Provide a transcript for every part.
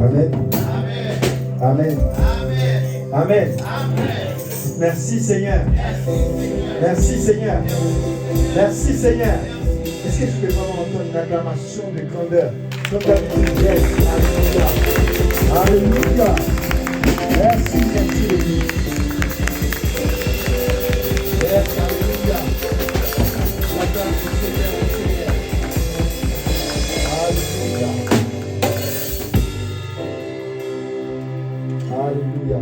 Amen. Amen. Amen. Merci Seigneur. Merci Seigneur. Merci Seigneur. Est-ce que je peux vraiment entendre une acclamation de grandeur? Comme d'habitude, yes. Alléluia. Alléluia. Merci, merci l'Église. Yes, alléluia. L'acclamation du Seigneur au Seigneur. Alléluia. Alléluia.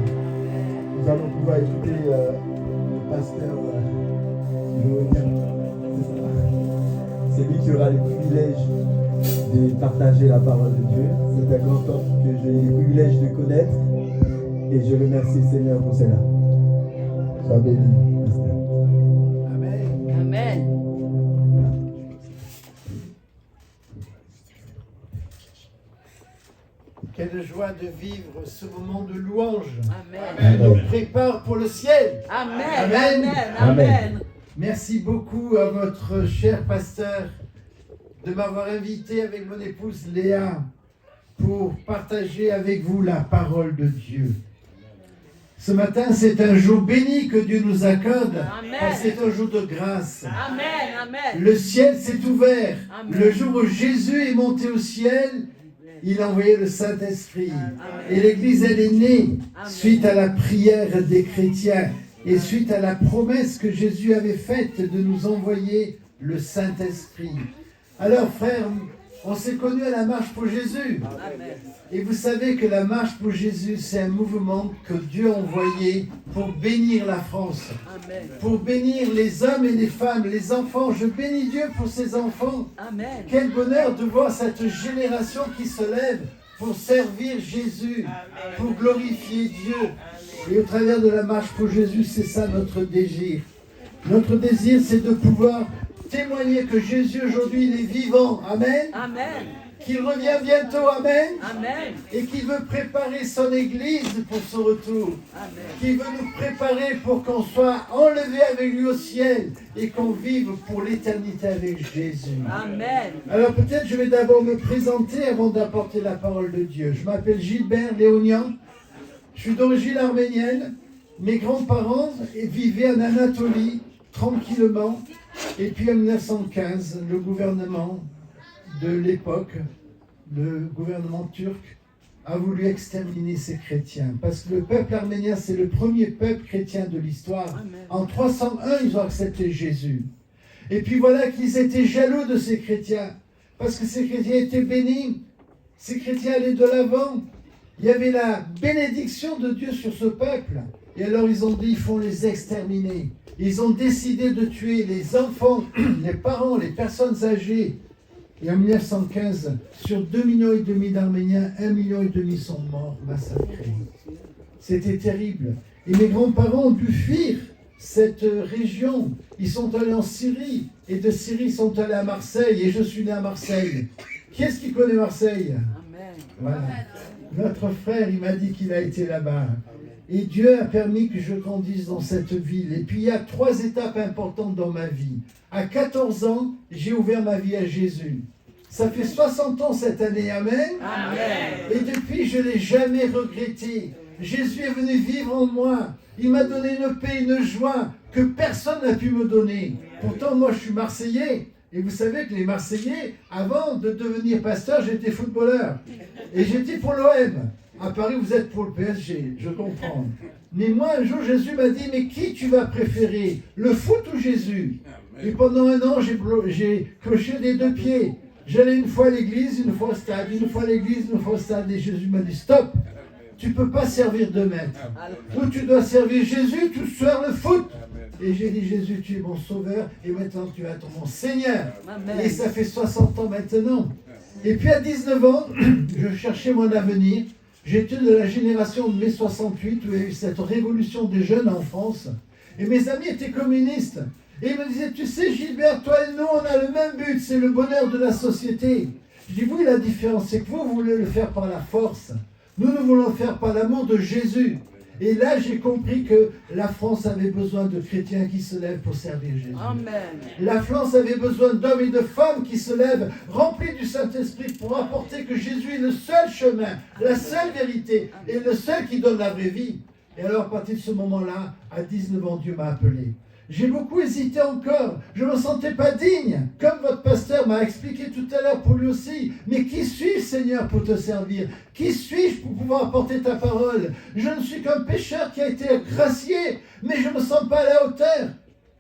Nous allons pouvoir écouter le pasteur Joël. C'est lui qui aura le privilège de partager la parole de Dieu. C'est un grand homme que j'ai le privilège de connaître et je remercie le Seigneur pour cela. Sois béni, pasteur. Amen. Amen. Quelle joie de vivre ce moment de louange. Amen. Qui nous prépare pour le ciel. Amen. Amen. Amen. Amen. Merci beaucoup à votre cher pasteur de m'avoir invité avec mon épouse Léa pour partager avec vous la parole de Dieu. Ce matin, c'est un jour béni que Dieu nous accorde. Amen. Parce que c'est un jour de grâce. Amen. Amen. Le ciel s'est ouvert. Amen. Le jour où Jésus est monté au ciel, il a envoyé le Saint-Esprit. Et l'Église, elle est née suite à la prière des chrétiens et suite à la promesse que Jésus avait faite de nous envoyer le Saint-Esprit. Alors, frères, on s'est connus à la marche pour Jésus. Amen. Et vous savez que la marche pour Jésus, c'est un mouvement que Dieu a envoyé pour bénir la France, Amen. pour bénir les hommes et les femmes, les enfants. Je bénis Dieu pour ces enfants. Amen. Quel bonheur de voir cette génération qui se lève pour servir Jésus, pour glorifier Dieu. Et au travers de la marche pour Jésus, c'est ça notre désir. Notre désir, c'est de pouvoir témoigner que Jésus aujourd'hui, il est vivant. Amen. Amen. Qu'il revient bientôt. Amen. Amen. Et qu'il veut préparer son Église pour son retour. Amen. Qu'il veut nous préparer pour qu'on soit enlevé avec lui au ciel et qu'on vive pour l'éternité avec Jésus. Amen. Alors peut-être je vais d'abord me présenter avant d'apporter la parole de Dieu. Je m'appelle Gilbert Léonian. Je suis d'origine arménienne. Mes grands-parents vivaient en Anatolie, tranquillement. Et puis en 1915, le gouvernement de l'époque, le gouvernement turc, a voulu exterminer ces chrétiens. Parce que le peuple arménien, c'est le premier peuple chrétien de l'histoire. Amen. En 301, ils ont accepté Jésus. Et puis voilà qu'ils étaient jaloux de ces chrétiens. Parce que ces chrétiens étaient bénis. Ces chrétiens allaient de l'avant. Il y avait la bénédiction de Dieu sur ce peuple. Et alors ils ont dit, il faut les exterminer. Ils ont décidé de tuer les enfants, les parents, les personnes âgées. Et en 1915, sur 2,5 millions d'Arméniens, 1,5 million sont morts, massacrés. C'était terrible. Et mes grands-parents ont dû fuir cette région. Ils sont allés en Syrie. Et de Syrie, ils sont allés à Marseille. Et je suis né à Marseille. Qui est-ce qui connaît Marseille? Amen. Voilà. Notre frère, il m'a dit qu'il a été là-bas. Et Dieu a permis que je grandisse dans cette ville. Et puis il y a 3 étapes importantes dans ma vie. À 14 ans, j'ai ouvert ma vie à Jésus. Ça fait 60 ans cette année, amen. Amen. Et depuis, je ne l'ai jamais regretté. Jésus est venu vivre en moi. Il m'a donné une paix, une joie que personne n'a pu me donner. Pourtant, moi, je suis Marseillais. Et vous savez que les Marseillais, avant de devenir pasteur, j'étais footballeur. Et j'étais pour l'OM. À Paris, vous êtes pour le PSG, je comprends. Mais moi, un jour, Jésus m'a dit, mais qui tu vas préférer, le foot ou Jésus? Et pendant 1 an, j'ai cloché des 2 pieds. J'allais une fois à l'église, une fois au stade, une fois à l'église, une fois au stade. Et Jésus m'a dit, stop, tu ne peux pas servir 2 maîtres. Ou tu dois servir Jésus, tu sers le foot. Et j'ai dit, Jésus, tu es mon sauveur, et maintenant tu es mon Seigneur. Amen. Et ça fait 60 ans maintenant. Et puis à 19 ans, je cherchais mon avenir. J'étais de la génération de mai 68 où il y a eu cette révolution des jeunes en France. Et mes amis étaient communistes. Et ils me disaient, tu sais Gilbert, toi et nous, on a le même but, c'est le bonheur de la société. Je dis, oui, la différence, c'est que vous voulez le faire par la force. Nous voulons le faire par l'amour de Jésus. Et là, j'ai compris que la France avait besoin de chrétiens qui se lèvent pour servir Jésus. Amen. La France avait besoin d'hommes et de femmes qui se lèvent, remplis du Saint-Esprit, pour apporter que Jésus est le seul chemin, la seule vérité, et le seul qui donne la vraie vie. Et alors, à partir de ce moment-là, à 19 ans, Dieu m'a appelé. J'ai beaucoup hésité encore. Je ne me sentais pas digne. Comme votre pasteur m'a expliqué tout à l'heure pour lui aussi. Mais qui suis-je, Seigneur, pour te servir? Qui suis-je pour pouvoir apporter ta parole? Je ne suis qu'un pécheur qui a été gracié, mais je ne me sens pas à la hauteur.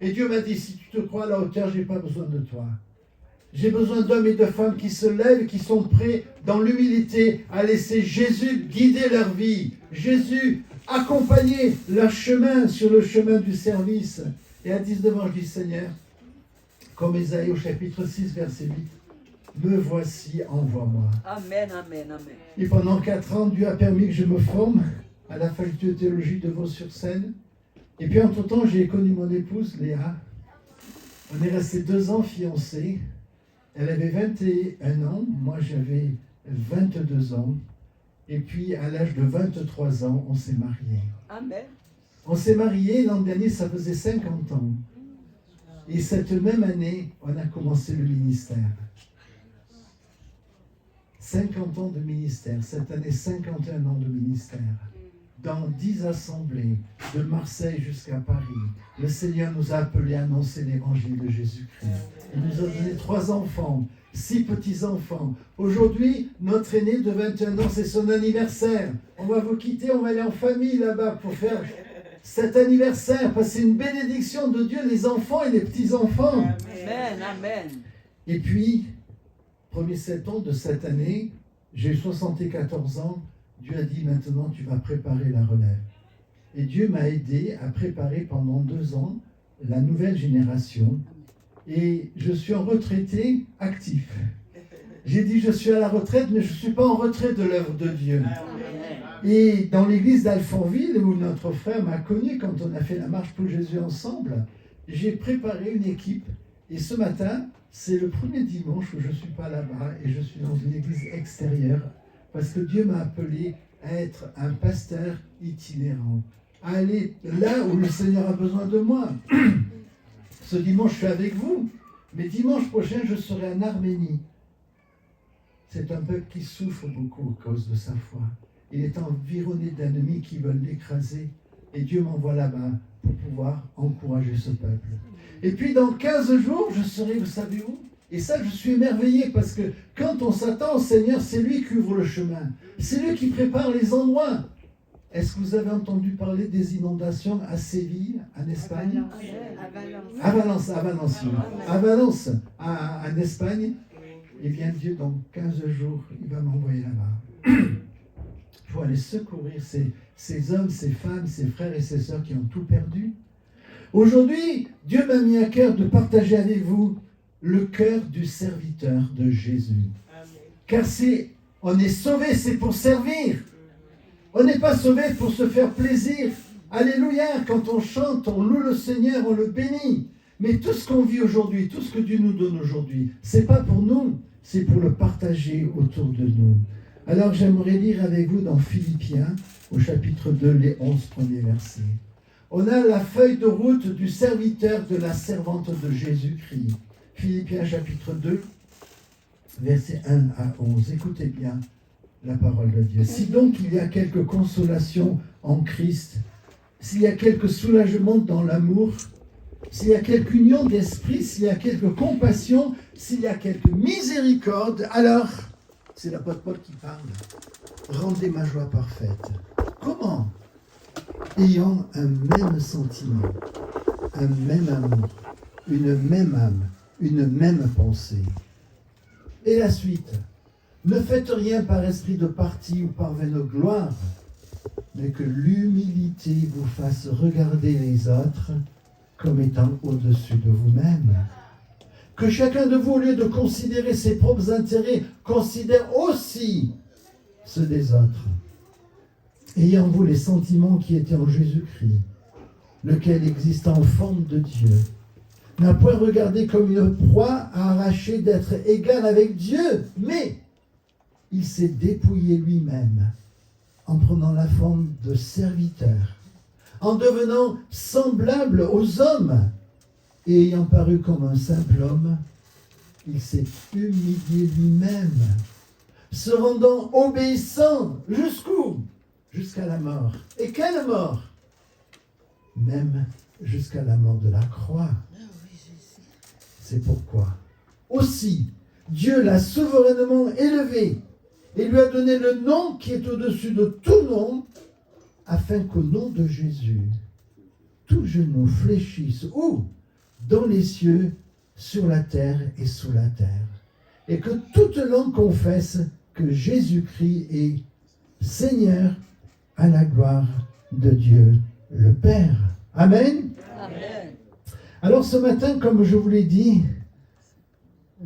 Et Dieu m'a dit, si tu te crois à la hauteur, je n'ai pas besoin de toi. J'ai besoin d'hommes et de femmes qui se lèvent et qui sont prêts, dans l'humilité, à laisser Jésus guider leur vie. Jésus accompagner leur chemin sur le chemin du service. Et à 19 ans, je dis, Seigneur, comme Ésaïe au chapitre 6, verset 8, me voici, envoie-moi. Amen, amen, amen. Et pendant 4 ans, Dieu a permis que je me forme à la faculté de théologie de Vaux-sur-Seine. Et puis, entre-temps, j'ai connu mon épouse, Léa. On est restés 2 ans fiancés. Elle avait 21 ans, moi j'avais 22 ans. Et puis, à l'âge de 23 ans, on s'est mariés. Amen. On s'est mariés, l'an dernier, ça faisait 50 ans. Et cette même année, on a commencé le ministère. 50 ans de ministère, cette année 51 ans de ministère. Dans 10 assemblées, de Marseille jusqu'à Paris, le Seigneur nous a appelés à annoncer l'évangile de Jésus-Christ. Il nous a donné 3 enfants, 6 petits-enfants. Aujourd'hui, notre aîné de 21 ans, c'est son anniversaire. On va vous quitter, on va aller en famille là-bas pour faire cet anniversaire, parce que c'est une bénédiction de Dieu, les enfants et les petits-enfants. Amen, amen. Et puis, 1er septembre de cette année, j'ai 74 ans, Dieu a dit maintenant tu vas préparer la relève. Et Dieu m'a aidé à préparer pendant 2 ans la nouvelle génération. Et je suis en retraité actif. J'ai dit je suis à la retraite, mais je ne suis pas en retrait de l'œuvre de Dieu. Et dans l'église d'Alfortville, où notre frère m'a connu quand on a fait la marche pour Jésus ensemble, j'ai préparé une équipe. Et ce matin, c'est le premier dimanche où je ne suis pas là-bas et je suis dans une église extérieure. Parce que Dieu m'a appelé à être un pasteur itinérant. À aller là où le Seigneur a besoin de moi. Ce dimanche, je suis avec vous. Mais dimanche prochain, je serai en Arménie. C'est un peuple qui souffre beaucoup à cause de sa foi. Il est environné d'ennemis qui veulent l'écraser. Et Dieu m'envoie là-bas pour pouvoir encourager ce peuple. Et puis dans 15 jours, je serai, vous savez où? Et ça, je suis émerveillé parce que quand on s'attend au Seigneur, c'est lui qui ouvre le chemin. C'est lui qui prépare les endroits. Est-ce que vous avez entendu parler des inondations à Séville, en Espagne? À Valence, en Espagne. Eh bien, Dieu, dans 15 jours, il va m'envoyer là-bas. Il faut aller secourir ces hommes, ces femmes, ces frères et ces sœurs qui ont tout perdu. Aujourd'hui, Dieu m'a mis à cœur de partager avec vous le cœur du serviteur de Jésus. Car on est sauvé, c'est pour servir. On n'est pas sauvé pour se faire plaisir. Alléluia, quand on chante, on loue le Seigneur, on le bénit. Mais tout ce qu'on vit aujourd'hui, tout ce que Dieu nous donne aujourd'hui, c'est pas pour nous, c'est pour le partager autour de nous. Alors j'aimerais lire avec vous dans Philippiens, au chapitre 2, les 11 premiers versets. On a la feuille de route du serviteur, de la servante de Jésus-Christ. Philippiens chapitre 2, versets 1 à 11. Écoutez bien la parole de Dieu. Si donc il y a quelque consolation en Christ, s'il y a quelque soulagement dans l'amour, s'il y a quelque union d'esprit, s'il y a quelque compassion, s'il y a quelque miséricorde, alors, c'est l'apôtre Paul qui parle, rendez ma joie parfaite. Comment? Ayant un même sentiment, un même amour, une même âme, une même pensée. Et la suite. Ne faites rien par esprit de parti ou par vaine gloire, mais que l'humilité vous fasse regarder les autres comme étant au-dessus de vous-même. Que chacun de vous, au lieu de considérer ses propres intérêts, considère aussi ceux des autres. Ayant en vous les sentiments qui étaient en Jésus-Christ, lequel existe en forme de Dieu, n'a point regardé comme une proie à arracher d'être égal avec Dieu, mais il s'est dépouillé lui-même en prenant la forme de serviteur, en devenant semblable aux hommes, et ayant paru comme un simple homme, il s'est humilié lui-même, se rendant obéissant jusqu'où? Jusqu'à la mort. Et quelle mort? Même jusqu'à la mort de la croix. C'est pourquoi aussi Dieu l'a souverainement élevé et lui a donné le nom qui est au-dessus de tout nom, afin qu'au nom de Jésus, tout genou fléchisse où? Dans les cieux, sur la terre et sous la terre. Et que toute langue confesse que Jésus-Christ est Seigneur, à la gloire de Dieu le Père. Amen. Amen. Alors ce matin, comme je vous l'ai dit,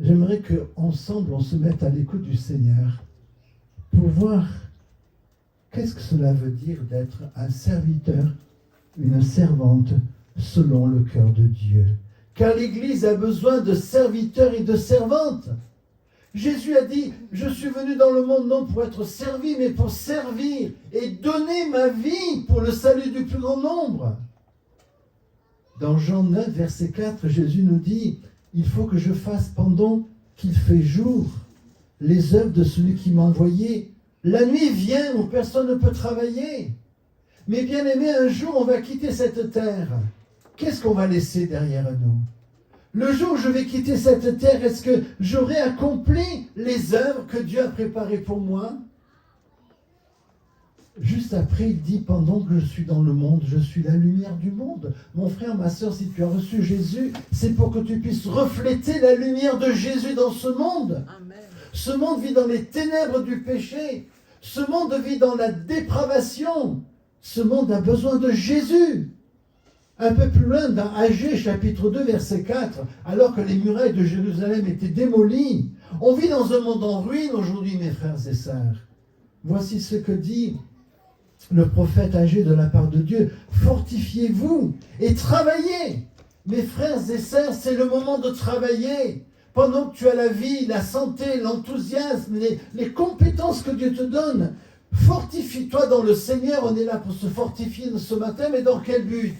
j'aimerais qu'ensemble on se mette à l'écoute du Seigneur pour voir qu'est-ce que cela veut dire d'être un serviteur, une servante selon le cœur de Dieu. Car l'Église a besoin de serviteurs et de servantes. Jésus a dit, je suis venu dans le monde non pour être servi, mais pour servir et donner ma vie pour le salut du plus grand nombre. Dans Jean 9, verset 4, Jésus nous dit, il faut que je fasse pendant qu'il fait jour les œuvres de celui qui m'a envoyé. La nuit vient où personne ne peut travailler. Mais bien aimé, un jour on va quitter cette terre. Qu'est-ce qu'on va laisser derrière nous? Le jour où je vais quitter cette terre, est-ce que j'aurai accompli les œuvres que Dieu a préparées pour moi? Juste après, il dit, pendant que je suis dans le monde, je suis la lumière du monde. Mon frère, ma soeur, si tu as reçu Jésus, c'est pour que tu puisses refléter la lumière de Jésus dans ce monde. Amen. Ce monde vit dans les ténèbres du péché. Ce monde vit dans la dépravation. Ce monde a besoin de Jésus. Un peu plus loin, dans Agée, chapitre 2, verset 4, alors que les murailles de Jérusalem étaient démolies, on vit dans un monde en ruine aujourd'hui, mes frères et sœurs. Voici ce que dit le prophète Agée de la part de Dieu. Fortifiez-vous et travaillez. Mes frères et sœurs, c'est le moment de travailler. Pendant que tu as la vie, la santé, l'enthousiasme, les compétences que Dieu te donne, fortifie-toi dans le Seigneur. On est là pour se fortifier ce matin, mais dans quel but?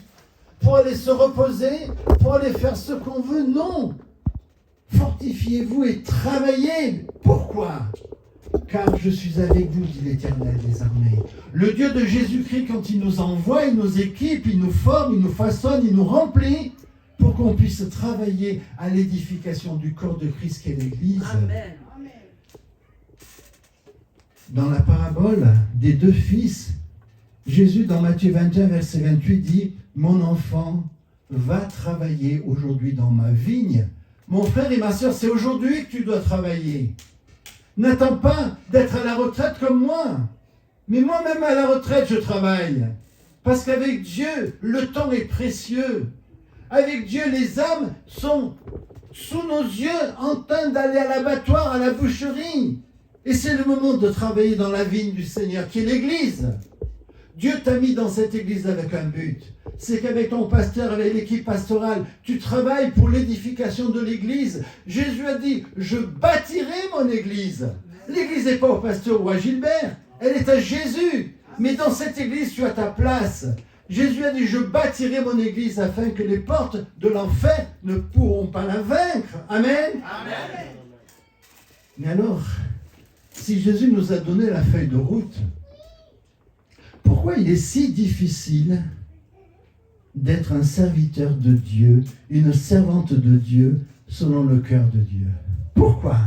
Pour aller se reposer, pour aller faire ce qu'on veut? Non. Fortifiez-vous et travaillez. Pourquoi? Car je suis avec vous, dit l'Éternel des armées. Le Dieu de Jésus-Christ, quand il nous envoie, il nous équipe, il nous forme, il nous façonne, il nous remplit pour qu'on puisse travailler à l'édification du corps de Christ qu'est l'Église. Amen. Dans la parabole des deux fils, Jésus, dans Matthieu 21, verset 28, dit « Mon enfant, va travailler aujourd'hui dans ma vigne. » Mon frère et ma soeur, c'est aujourd'hui que tu dois travailler. N'attends pas d'être à la retraite comme moi. Mais moi-même à la retraite, je travaille. Parce qu'avec Dieu, le temps est précieux. Avec Dieu, les âmes sont sous nos yeux en train d'aller à l'abattoir, à la boucherie. Et c'est le moment de travailler dans la vigne du Seigneur, qui est l'Église. Dieu t'a mis dans cette Église avec un but. C'est qu'avec ton pasteur, avec l'équipe pastorale, tu travailles pour l'édification de l'Église. Jésus a dit, je bâtirai mon Église. L'Église n'est pas au pasteur ou à Gilbert, elle est à Jésus. Mais dans cette Église, tu as ta place. Jésus a dit, je bâtirai mon Église afin que les portes de l'enfer ne pourront pas la vaincre. Amen. Amen. Mais alors, si Jésus nous a donné la feuille de route, pourquoi il est si difficile d'être un serviteur de Dieu, une servante de Dieu, selon le cœur de Dieu? Pourquoi?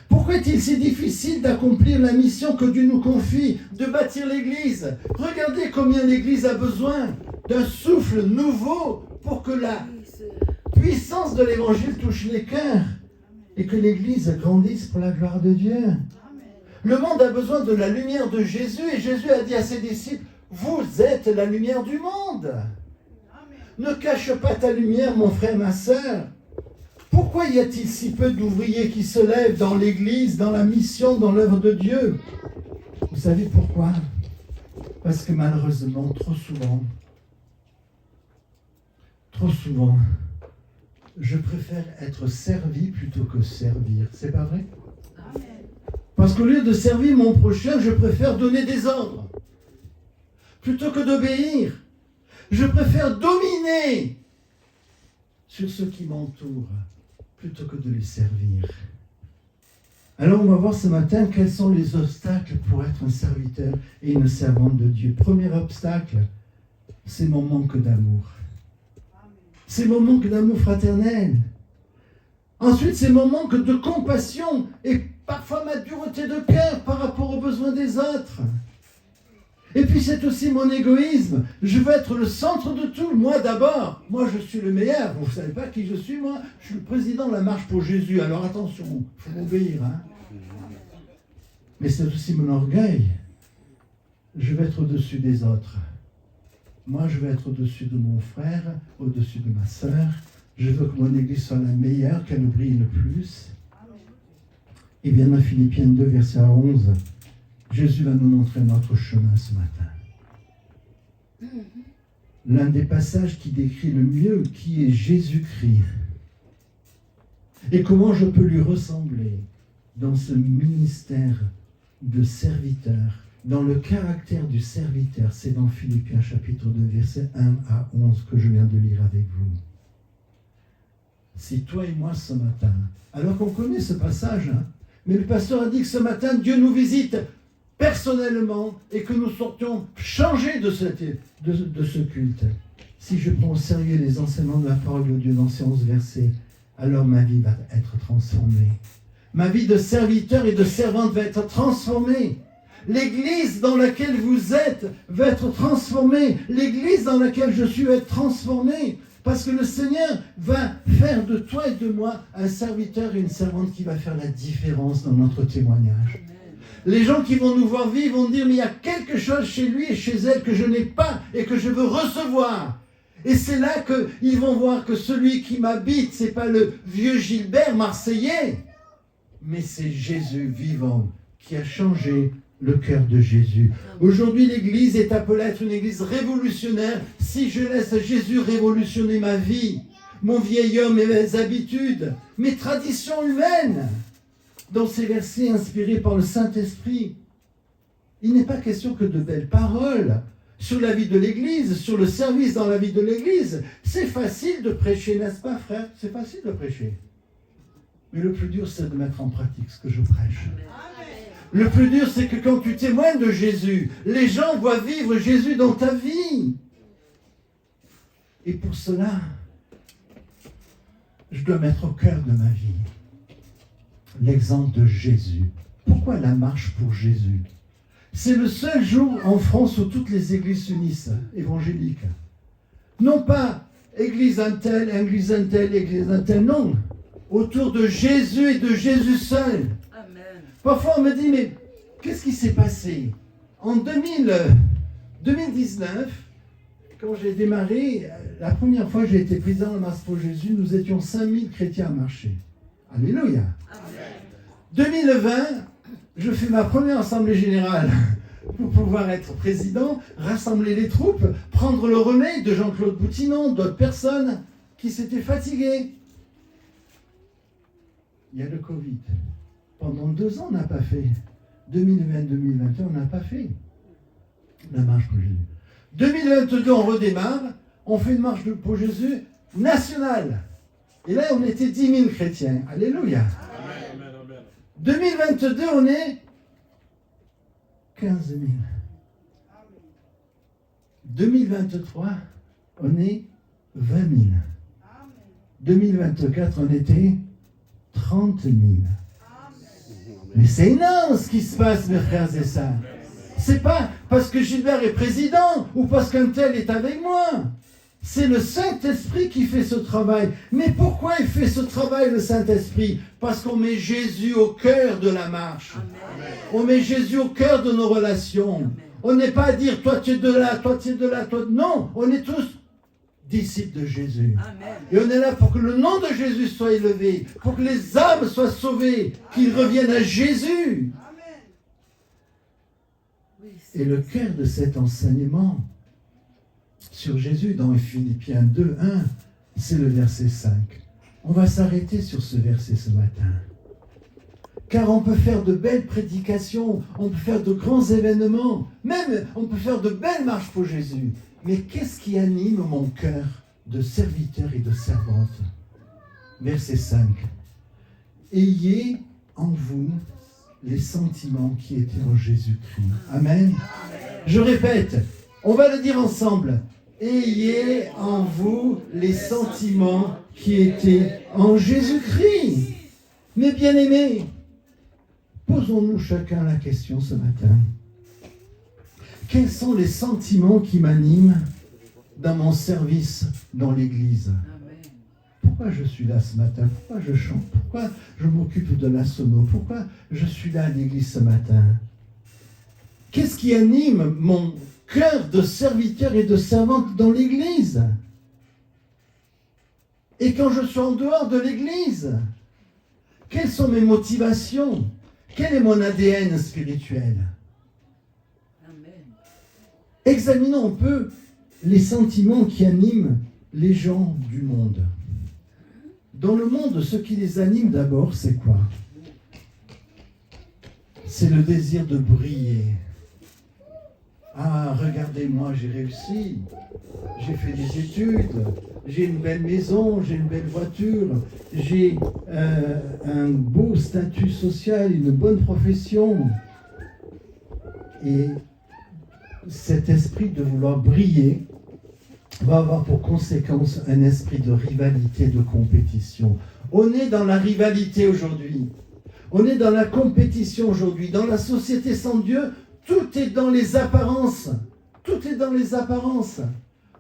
Pourquoi est-il si difficile d'accomplir la mission que Dieu nous confie, de bâtir l'Église? Regardez combien l'Église a besoin d'un souffle nouveau pour que la puissance de l'Évangile touche les cœurs et que l'Église grandisse pour la gloire de Dieu. Le monde a besoin de la lumière de Jésus et Jésus a dit à ses disciples, vous êtes la lumière du monde. Ne cache pas ta lumière, mon frère, ma sœur. Pourquoi y a-t-il si peu d'ouvriers qui se lèvent dans l'Église, dans la mission, dans l'œuvre de Dieu? Vous savez pourquoi? Parce que malheureusement, trop souvent, je préfère être servi plutôt que servir. C'est pas vrai? Parce qu'au lieu de servir mon prochain, je préfère donner des ordres. plutôt que d'obéir. Je préfère dominer sur ceux qui m'entourent plutôt que de les servir. Alors on va voir ce matin quels sont les obstacles pour être un serviteur et une servante de Dieu. Premier obstacle, c'est mon manque d'amour. C'est mon manque d'amour fraternel. Ensuite, c'est mon manque de compassion et parfois ma dureté de cœur par rapport aux besoins des autres. Et puis c'est aussi mon égoïsme. Je veux être le centre de tout. Moi d'abord. Moi je suis le meilleur. Vous ne savez pas qui je suis, moi. Je suis le président de la marche pour Jésus. Alors attention, il faut m'obéir. Hein. Mais c'est aussi mon orgueil. Je veux être au-dessus des autres. Moi je veux être au-dessus de mon frère, au-dessus de ma sœur. Je veux que mon église soit la meilleure, qu'elle brille le plus. Et bien dans Philippiens 2, verset 11, Jésus va nous montrer notre chemin ce matin. L'un des passages qui décrit le mieux qui est Jésus-Christ et comment je peux lui ressembler dans ce ministère de serviteur, dans le caractère du serviteur. C'est dans Philippiens chapitre 2, versets 1 à 11 que je viens de lire avec vous. Si toi et moi ce matin, alors qu'on connaît ce passage, hein, mais le pasteur a dit que ce matin, Dieu nous visite personnellement et que nous sortions changés de ce culte. Si je prends au sérieux les enseignements de la parole de Dieu dans ces 11 versets, alors ma vie va être transformée. Ma vie de serviteur et de servante va être transformée. L'église dans laquelle vous êtes va être transformée. L'église dans laquelle je suis va être transformée. Parce que le Seigneur va faire de toi et de moi un serviteur et une servante qui va faire la différence dans notre témoignage. Les gens qui vont nous voir vivre vont dire, mais il y a quelque chose chez lui et chez elle que je n'ai pas et que je veux recevoir. Et c'est là qu'ils vont voir que celui qui m'habite, ce n'est pas le vieux Gilbert marseillais, mais c'est Jésus vivant qui a changé le cœur de Jésus. Aujourd'hui, l'Église est appelée à être une Église révolutionnaire. Si je laisse Jésus révolutionner ma vie, mon vieil homme et mes habitudes, mes traditions humaines, dans ces versets inspirés par le Saint-Esprit, il n'est pas question que de belles paroles sur la vie de l'Église, sur le service dans la vie de l'Église. C'est facile de prêcher, n'est-ce pas, frère? C'est facile de prêcher. Mais le plus dur, c'est de mettre en pratique ce que je prêche. Le plus dur, c'est que quand tu témoignes de Jésus, les gens voient vivre Jésus dans ta vie. Et pour cela, je dois mettre au cœur de ma vie l'exemple de Jésus. Pourquoi la marche pour Jésus? C'est le seul jour en France où toutes les églises s'unissent, évangéliques. Non pas église un tel, église un tel, église un tel, non. Autour de Jésus et de Jésus seul. Parfois on me dit, mais qu'est-ce qui s'est passé? En 2019, quand j'ai démarré, la première fois que j'ai été président de la Marche pour Jésus, nous étions 5000 chrétiens à marcher. Alléluia. Amen. 2020, je fais ma première assemblée générale pour pouvoir être président, rassembler les troupes, prendre le relais de Jean-Claude Boutinon, d'autres personnes qui s'étaient fatiguées. Il y a le Covid. Pendant 2 ans, on n'a pas fait. 2020-2021, on n'a pas fait la marche pour Jésus. 2022, on redémarre. On fait une marche pour Jésus nationale. Et là, on était 10 000 chrétiens. Alléluia. Amen. 2022, on est 15 000. 2023, on est 20 000. 2024, on était 30 000. Mais c'est énorme ce qui se passe, mes frères et sœurs. C'est pas parce que Gilbert est président ou parce qu'un tel est avec moi. C'est le Saint-Esprit qui fait ce travail. Mais pourquoi il fait ce travail, le Saint-Esprit? Parce qu'on met Jésus au cœur de la marche. Amen. On met Jésus au cœur de nos relations. Amen. On n'est pas à dire, toi tu es de là, toi tu es de là, toi... Non, on est tous disciples de Jésus. Amen. Et on est là pour que le nom de Jésus soit élevé, pour que les âmes soient sauvées, qu'ils reviennent à Jésus. Amen. Et le cœur de cet enseignement sur Jésus dans Philippiens 2, 1, c'est le verset 5. On va s'arrêter sur ce verset ce matin. Car on peut faire de belles prédications, on peut faire de grands événements, même on peut faire de belles marches pour Jésus. Mais qu'est-ce qui anime mon cœur de serviteur et de servante? Verset 5. Ayez en vous les sentiments qui étaient en Jésus-Christ. Amen. Je répète, on va le dire ensemble. Ayez en vous les sentiments qui étaient en Jésus-Christ. Mes bien-aimés, posons-nous chacun la question ce matin. Quels sont les sentiments qui m'animent dans mon service dans l'Église? Pourquoi je suis là ce matin? Pourquoi je chante? Pourquoi je m'occupe de la sono? Pourquoi je suis là à l'Église ce matin? Qu'est-ce qui anime mon cœur de serviteur et de servante dans l'Église? Et quand je suis en dehors de l'Église, quelles sont mes motivations? Quel est mon ADN spirituel? Amen. Examinons un peu les sentiments qui animent les gens du monde. Dans le monde, ce qui les anime d'abord, c'est quoi? C'est le désir de briller. Ah, regardez-moi, j'ai réussi. J'ai fait des études. J'ai une belle maison, j'ai une belle voiture. J'ai un beau statut social, une bonne profession. Et cet esprit de vouloir briller va avoir pour conséquence un esprit de rivalité, de compétition. On est dans la rivalité aujourd'hui. On est dans la compétition aujourd'hui. Dans la société sans Dieu, tout est dans les apparences. Tout est dans les apparences.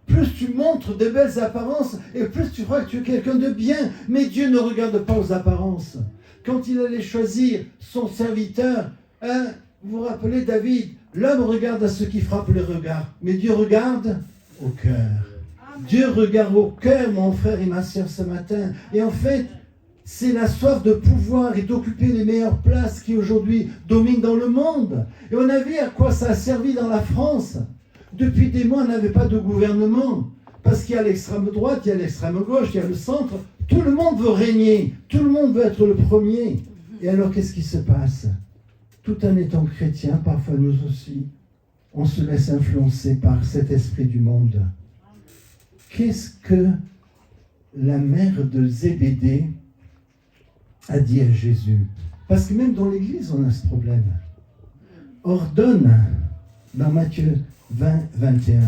Plus tu montres de belles apparences, et plus tu crois que tu es quelqu'un de bien. Mais Dieu ne regarde pas aux apparences. Quand il allait choisir son serviteur, vous vous rappelez David, l'homme regarde à ce qui frappe les regards, mais Dieu regarde au cœur. Dieu regarde au cœur, mon frère et ma sœur, ce matin. Et en fait, c'est la soif de pouvoir et d'occuper les meilleures places qui aujourd'hui dominent dans le monde. Et on a vu à quoi ça a servi dans la France. Depuis des mois, on n'avait pas de gouvernement. Parce qu'il y a l'extrême droite, il y a l'extrême gauche, il y a le centre. Tout le monde veut régner. Tout le monde veut être le premier. Et alors, qu'est-ce qui se passe? Tout en étant chrétien, parfois nous aussi, on se laisse influencer par cet esprit du monde. Qu'est-ce que la mère de Zébédée a dit à Jésus? Parce que même dans l'Église, on a ce problème. Ordonne, dans Matthieu 20, 21,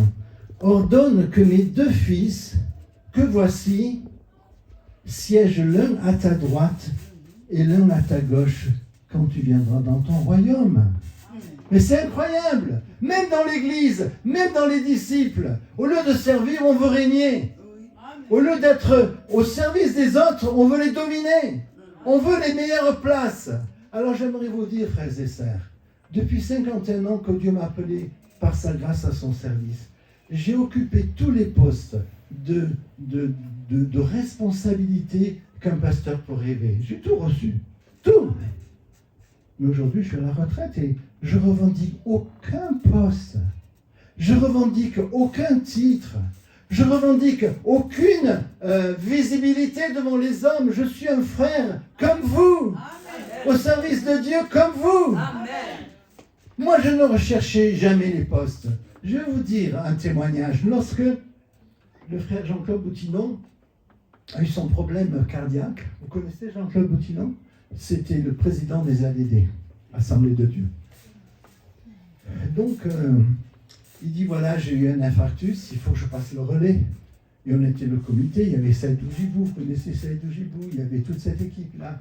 ordonne que mes 2 fils, que voici, siègent l'un à ta droite et l'un à ta gauche quand tu viendras dans ton royaume. Mais c'est incroyable. Même dans l'Église, même dans les disciples, au lieu de servir, on veut régner. Au lieu d'être au service des autres, on veut les dominer. On veut les meilleures places. Alors j'aimerais vous dire, frères et sœurs, depuis 51 ans que Dieu m'a appelé par sa grâce à son service, j'ai occupé tous les postes de responsabilité qu'un pasteur peut rêver. J'ai tout reçu. Tout. Mais aujourd'hui, je suis à la retraite et je revendique aucun poste. Je revendique aucun titre. Je revendique aucune visibilité devant les hommes. Je suis un frère comme vous. Amen. Au service de Dieu comme vous. Amen. Moi, je ne recherchais jamais les postes. Je vais vous dire un témoignage. Lorsque le frère Jean-Claude Boutinon a eu son problème cardiaque, vous connaissez Jean-Claude Boutinon? C'était le président des ADD, Assemblée de Dieu. Donc, il dit, voilà, j'ai eu un infarctus, il faut que je passe le relais. Et on était le comité, il y avait Saïd Oujibou, vous connaissez Saïd Oujibou, il y avait toute cette équipe-là.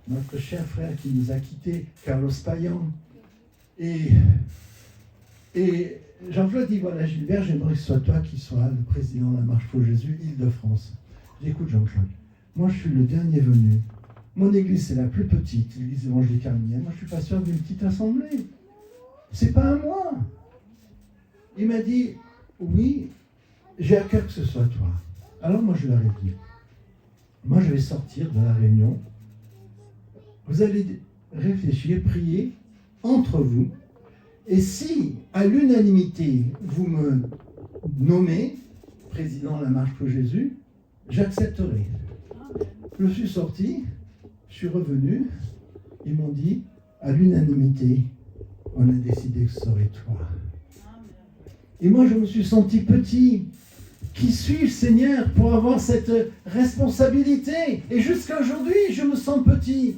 Notre cher frère qui nous a quittés, Carlos Payan. Et Jean-Claude dit, voilà Gilbert, j'aimerais que ce soit toi qui sois le président de la Marche pour Jésus, Île-de-France. J'ai dit, écoute Jean-Claude, moi je suis le dernier venu. Mon église, c'est la plus petite, l'église évangélique arménienne. Moi, je suis pasteur d'une petite assemblée. C'est pas à moi. Il m'a dit, oui, j'ai à cœur que ce soit toi. Alors moi, je leur ai dit, moi, je vais sortir de la réunion. Vous allez réfléchir, prier entre vous. Et si, à l'unanimité, vous me nommez président de la Marche pour Jésus, j'accepterai. Je suis sorti. Je suis revenu Ils m'ont dit, à l'unanimité, on a décidé que ce serait toi. Et moi, je me suis senti petit. Qui suis-je, Seigneur, pour avoir cette responsabilité? Et jusqu'à aujourd'hui, je me sens petit.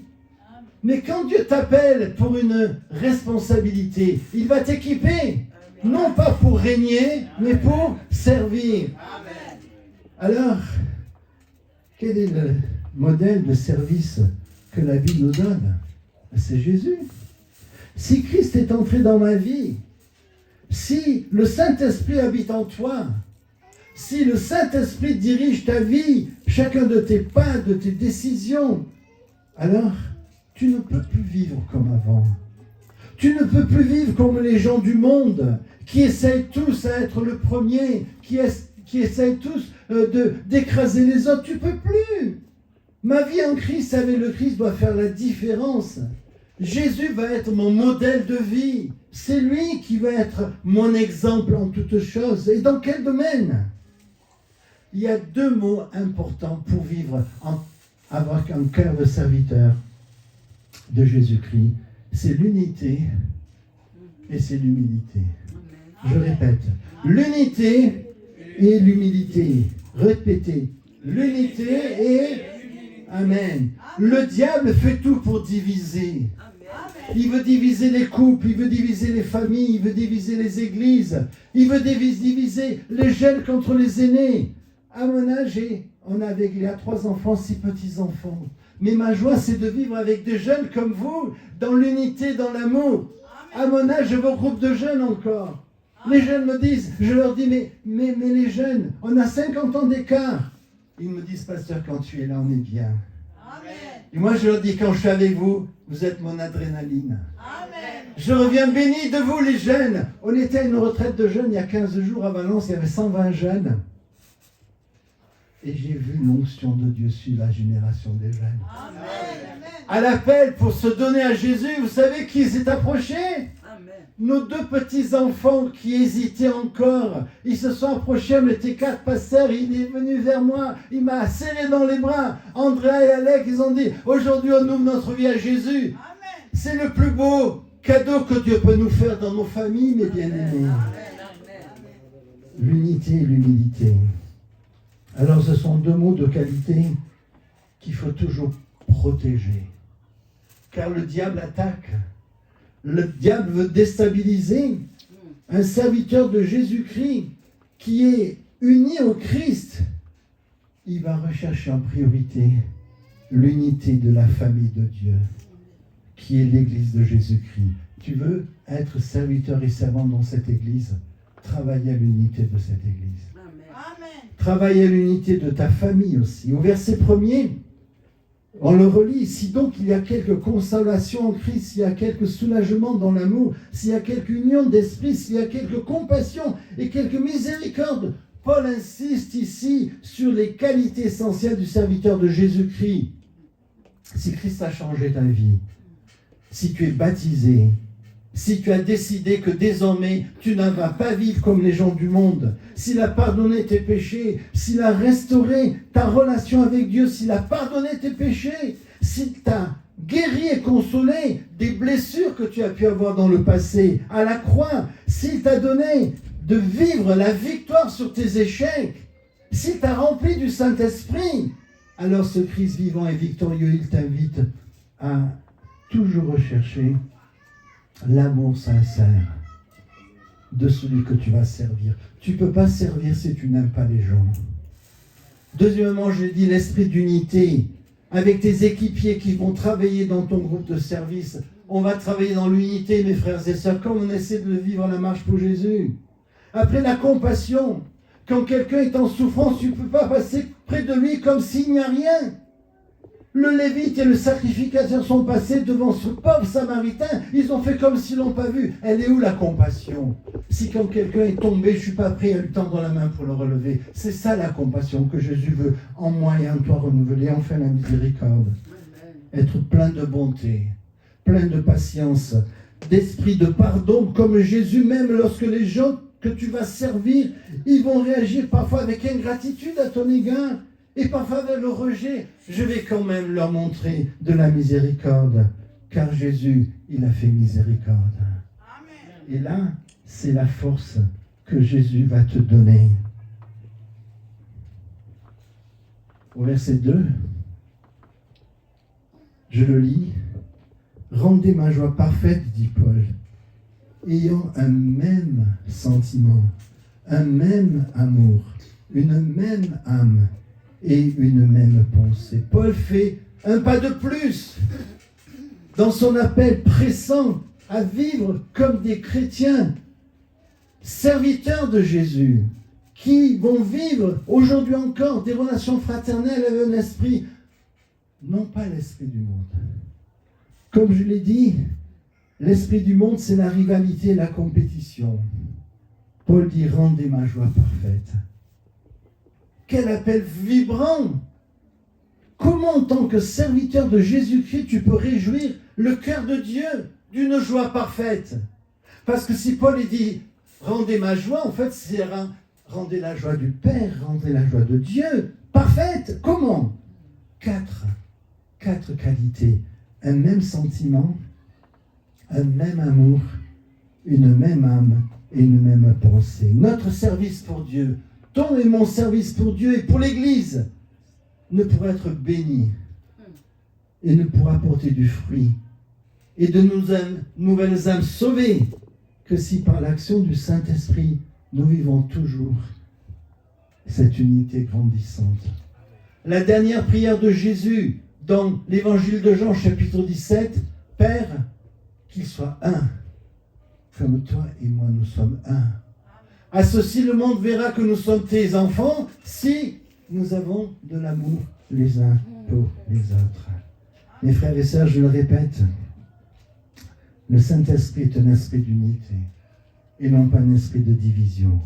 Mais quand Dieu t'appelle pour une responsabilité, il va t'équiper. Non pas pour régner, mais pour servir. Alors, quel est le modèle de service que la Bible nous donne? C'est Jésus. Si Christ est entré dans ma vie, si le Saint-Esprit habite en toi, si le Saint-Esprit dirige ta vie, chacun de tes pas, de tes décisions, alors tu ne peux plus vivre comme avant. Tu ne peux plus vivre comme les gens du monde qui essayent tous à être le premier, qui essayent tous d'écraser les autres. Tu ne peux plus. Ma vie en Christ, avec le Christ, doit faire la différence. Jésus va être mon modèle de vie. C'est lui qui va être mon exemple en toutes choses. Et dans quel domaine? Il y a deux mots importants pour vivre, avoir un cœur de serviteur de Jésus-Christ. C'est l'unité et c'est l'humilité. Je répète, l'unité et l'humilité. Répétez, l'unité et... Amen. Le diable fait tout pour diviser. Il veut diviser les couples, il veut diviser les familles, il veut diviser les églises, il veut diviser les jeunes contre les aînés. À mon âge, il y a 3 enfants, 6 petits-enfants. Mais ma joie, c'est de vivre avec des jeunes comme vous, dans l'unité, dans l'amour. À mon âge, je regroupe de jeunes encore. Les jeunes me disent, je leur dis, mais les jeunes, on a 50 ans d'écart. Ils me disent, pasteur, quand tu es là, on est bien. Amen. Et moi, je leur dis, quand je suis avec vous, vous êtes mon adrénaline. Amen. Je reviens béni de vous, les jeunes. On était à une retraite de jeunes il y a 15 jours à Valence, il y avait 120 jeunes. Et j'ai vu l'onction de Dieu sur la génération des jeunes. Amen. À l'appel pour se donner à Jésus, vous savez qui s'est approché? Nos 2 petits-enfants qui hésitaient encore, ils se sont approchés, on était 4 pasteurs, il est venu vers moi, il m'a serré dans les bras. Andrea et Alec, ils ont dit, aujourd'hui on ouvre notre vie à Jésus. Amen. C'est le plus beau cadeau que Dieu peut nous faire dans nos familles, mes bien-aimés. L'unité et l'humilité. Alors ce sont 2 mots de qualité qu'il faut toujours protéger. Car le diable attaque. Le diable veut déstabiliser un serviteur de Jésus-Christ qui est uni au Christ. Il va rechercher en priorité l'unité de la famille de Dieu, qui est l'église de Jésus-Christ. Tu veux être serviteur et servant dans cette église? Travaille à l'unité de cette église. Amen. Travaille à l'unité de ta famille aussi. Au verset 1er, on le relit, si donc il y a quelque consolation en Christ, s'il y a quelque soulagement dans l'amour, s'il y a quelque union d'esprit, s'il y a quelque compassion et quelque miséricorde, Paul insiste ici sur les qualités essentielles du serviteur de Jésus-Christ. Si Christ a changé ta vie, si tu es baptisé, si tu as décidé que désormais tu ne vas pas vivre comme les gens du monde, s'il a pardonné tes péchés, s'il a restauré ta relation avec Dieu, s'il a pardonné tes péchés, s'il t'a guéri et consolé des blessures que tu as pu avoir dans le passé, à la croix, s'il t'a donné de vivre la victoire sur tes échecs, s'il t'a rempli du Saint-Esprit, alors ce Christ vivant et victorieux, il t'invite à toujours rechercher l'amour sincère de celui que tu vas servir. Tu ne peux pas servir si tu n'aimes pas les gens. Deuxièmement, je dis l'esprit d'unité avec tes équipiers qui vont travailler dans ton groupe de service. On va travailler dans l'unité, mes frères et sœurs, comme on essaie de vivre la marche pour Jésus. Après la compassion, quand quelqu'un est en souffrance, tu ne peux pas passer près de lui comme s'il n'y a rien. Le Lévite et le sacrificateur sont passés devant ce pauvre Samaritain. Ils ont fait comme s'ils ne l'ont pas vu. Elle est où la compassion? Si quand quelqu'un est tombé, je ne suis pas prêt à lui tendre la main pour le relever. C'est ça la compassion que Jésus veut en moi et en toi renouveler. Enfin la miséricorde. Être plein de bonté, plein de patience, d'esprit de pardon, comme Jésus même lorsque les gens que tu vas servir, ils vont réagir parfois avec ingratitude à ton égard. Et parfois avec le rejet, je vais quand même leur montrer de la miséricorde, car Jésus, il a fait miséricorde. Et là, c'est la force que Jésus va te donner. Au verset 2, je le lis. Rendez ma joie parfaite, dit Paul, ayant un même sentiment, un même amour, une même âme et une même pensée. Paul fait un pas de plus dans son appel pressant à vivre comme des chrétiens, serviteurs de Jésus, qui vont vivre aujourd'hui encore des relations fraternelles avec un esprit, non pas l'esprit du monde. Comme je l'ai dit, l'esprit du monde, c'est la rivalité et la compétition. Paul dit, rendez ma joie parfaite. Quel appel vibrant! Comment, en tant que serviteur de Jésus-Christ, tu peux réjouir le cœur de Dieu d'une joie parfaite? Parce que si Paul dit, rendez ma joie, en fait, c'est rendez la joie du Père, rendez la joie de Dieu parfaite. Comment? Quatre qualités. Un même sentiment, un même amour, une même âme et une même pensée. Notre service pour Dieu, ton et mon service pour Dieu et pour l'Église, ne pourra être béni et ne pourra porter du fruit et de nouvelles âmes sauvées que si par l'action du Saint-Esprit, nous vivons toujours cette unité grandissante. La dernière prière de Jésus dans l'évangile de Jean, chapitre 17, Père, qu'il soit un, comme toi et moi nous sommes un. À ceci, le monde verra que nous sommes tes enfants si nous avons de l'amour les uns pour les autres. Mes frères et sœurs, je le répète, le Saint-Esprit est un esprit d'unité et non pas un esprit de division.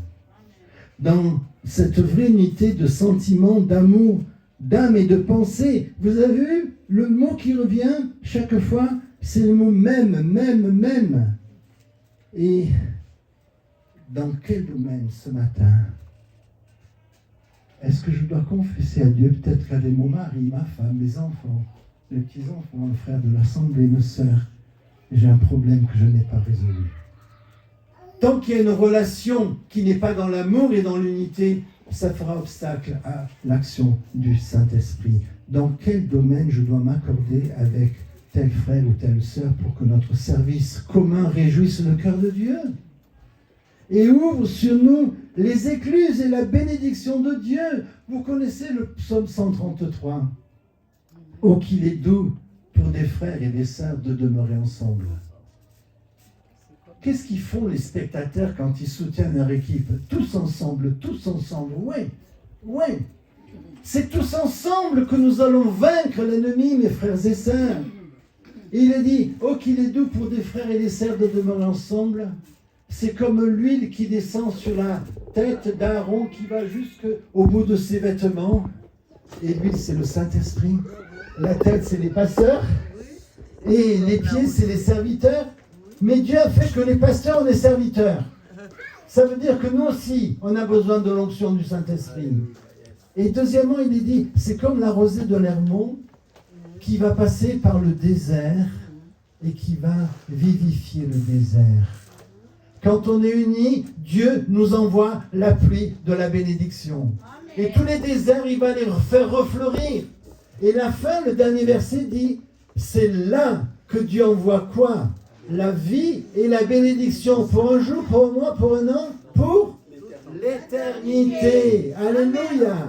Dans cette vraie unité de sentiments, d'amour, d'âme et de pensée, vous avez vu le mot qui revient chaque fois, c'est le mot même. Et dans quel domaine ce matin est-ce que je dois confesser à Dieu, peut-être qu'avec mon mari, ma femme, mes enfants, les petits-enfants, les frères de l'Assemblée, mes sœurs, j'ai un problème que je n'ai pas résolu. Tant qu'il y a une relation qui n'est pas dans l'amour et dans l'unité, ça fera obstacle à l'action du Saint-Esprit. Dans quel domaine je dois m'accorder avec tel frère ou telle sœur pour que notre service commun réjouisse le cœur de Dieu et ouvre sur nous les écluses et la bénédiction de Dieu. Vous connaissez le psaume 133. « Oh, qu'il est doux pour des frères et des sœurs de demeurer ensemble. » Qu'est-ce qu'ils font les spectateurs quand ils soutiennent leur équipe? Tous ensemble, ouais. C'est tous ensemble que nous allons vaincre l'ennemi, mes frères et sœurs. Et il a dit, oh qu'il est doux pour des frères et des sœurs de demeurer ensemble. C'est comme l'huile qui descend sur la tête d'Aaron qui va jusqu'au bout de ses vêtements. Et l'huile, c'est le Saint-Esprit. La tête, c'est les pasteurs. Et les pieds, c'est les serviteurs. Mais Dieu a fait que les pasteurs, on est serviteurs. Ça veut dire que nous aussi, on a besoin de l'onction du Saint-Esprit. Et deuxièmement, il est dit, c'est comme la rosée de l'Hermon qui va passer par le désert et qui va vivifier le désert. Quand on est unis, Dieu nous envoie la pluie de la bénédiction. Et tous les déserts, il va les faire refleurir. Et la fin, le dernier verset dit, c'est là que Dieu envoie quoi? La vie et la bénédiction pour un jour, pour un mois, pour un an, pour l'éternité. Alléluia.